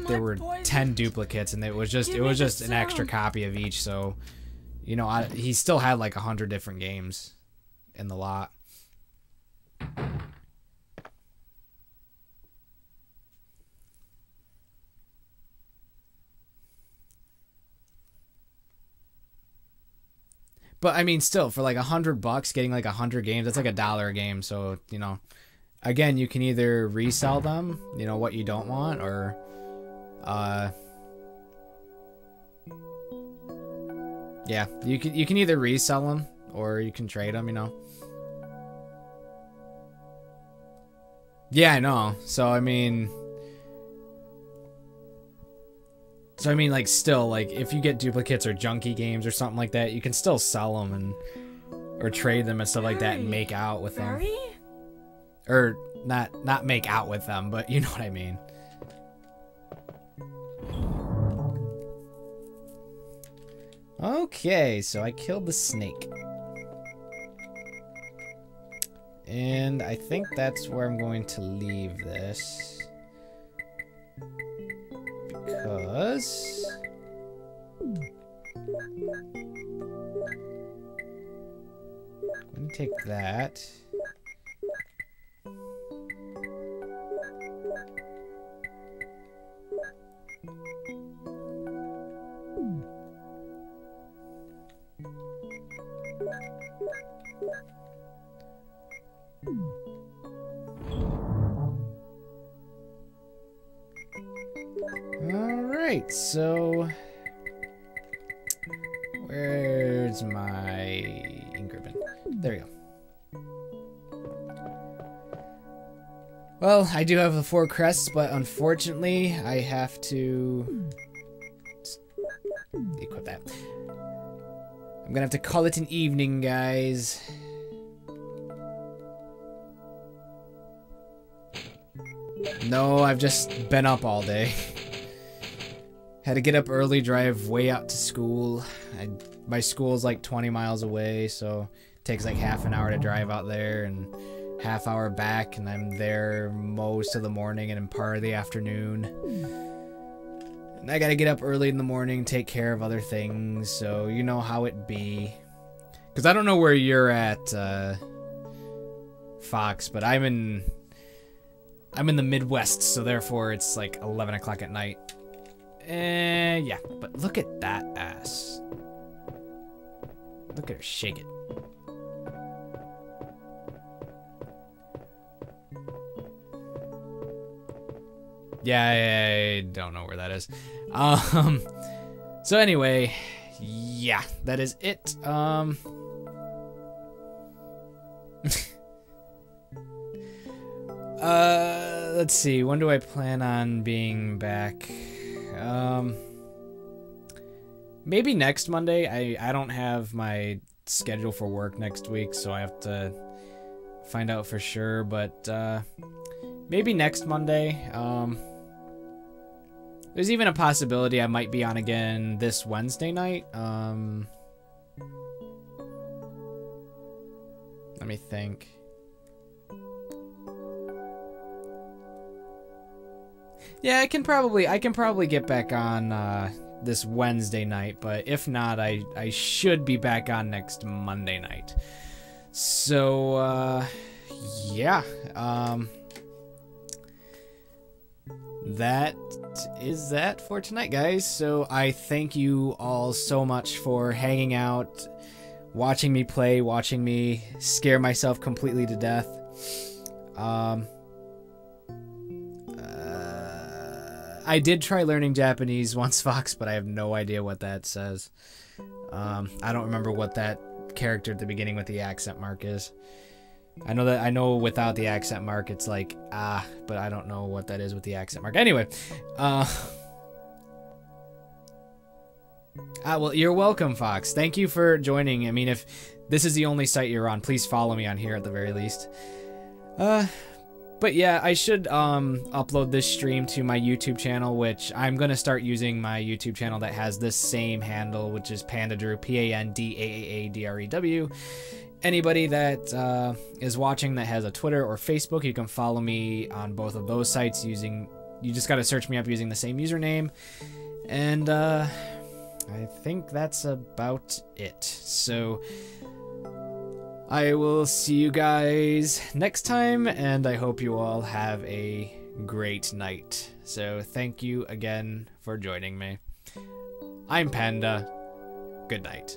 there were 10 duplicates, and it was just an extra copy of each. So, you know, he still had like 100 different games in the lot. But I mean, still for like $100, getting like 100 games, that's like $1 a game. So you know, again, you can either resell them, you know, what you don't want, or yeah, you can either resell them or you can trade them, you know. Yeah, I know. So I mean, like, still, like, if you get duplicates or junky games or something like that, you can still sell them and or trade them and stuff like that and make out with them. Or not make out with them, but you know what I mean. Okay, so I killed the snake. And I think that's where I'm going to leave this. Because I'm going to take that. Alright, so where's my ink ribbon? There we go. Well, I do have the 4 crests, but unfortunately I have to equip that. I'm gonna have to call it an evening, guys. No, I've just been up all day. Had to get up early, drive way out to school. My school's like 20 miles away, so it takes like half an hour to drive out there and half hour back, and I'm there most of the morning and part of the afternoon. And I gotta get up early in the morning, take care of other things, so you know how it be. Because I don't know where you're at, Fox, but I'm in the Midwest, so therefore it's like 11 o'clock at night. Yeah, but look at that ass. Look at her shake it. Yeah, I don't know where that is. So anyway, yeah, that is it. Let's see, when do I plan on being back? Maybe next Monday. I don't have my schedule for work next week, so I have to find out for sure, but maybe next Monday. There's even a possibility I might be on again this Wednesday night. Let me think. Yeah, I can probably get back on this Wednesday night, but if not, I should be back on next Monday night. So yeah, that is that for tonight, guys. So I thank you all so much for hanging out, watching me play, watching me scare myself completely to death. I did try learning Japanese once, Fox, but I have no idea what that says. I don't remember what that character at the beginning with the accent mark is. I know without the accent mark it's like but I don't know what that is with the accent mark. Anyway, well, you're welcome, Fox. Thank you for joining. I mean, if this is the only site you're on, please follow me on here at the very least. But yeah, I should upload this stream to my YouTube channel, which I'm going to start using my YouTube channel that has this same handle, which is Pandadrew, Pandaadrew. Anybody that is watching that has a Twitter or Facebook, you can follow me on both of those sites using, you just got to search me up using the same username. And I think that's about it. So I will see you guys next time, and I hope you all have a great night. So thank you again for joining me. I'm Panda. Good night.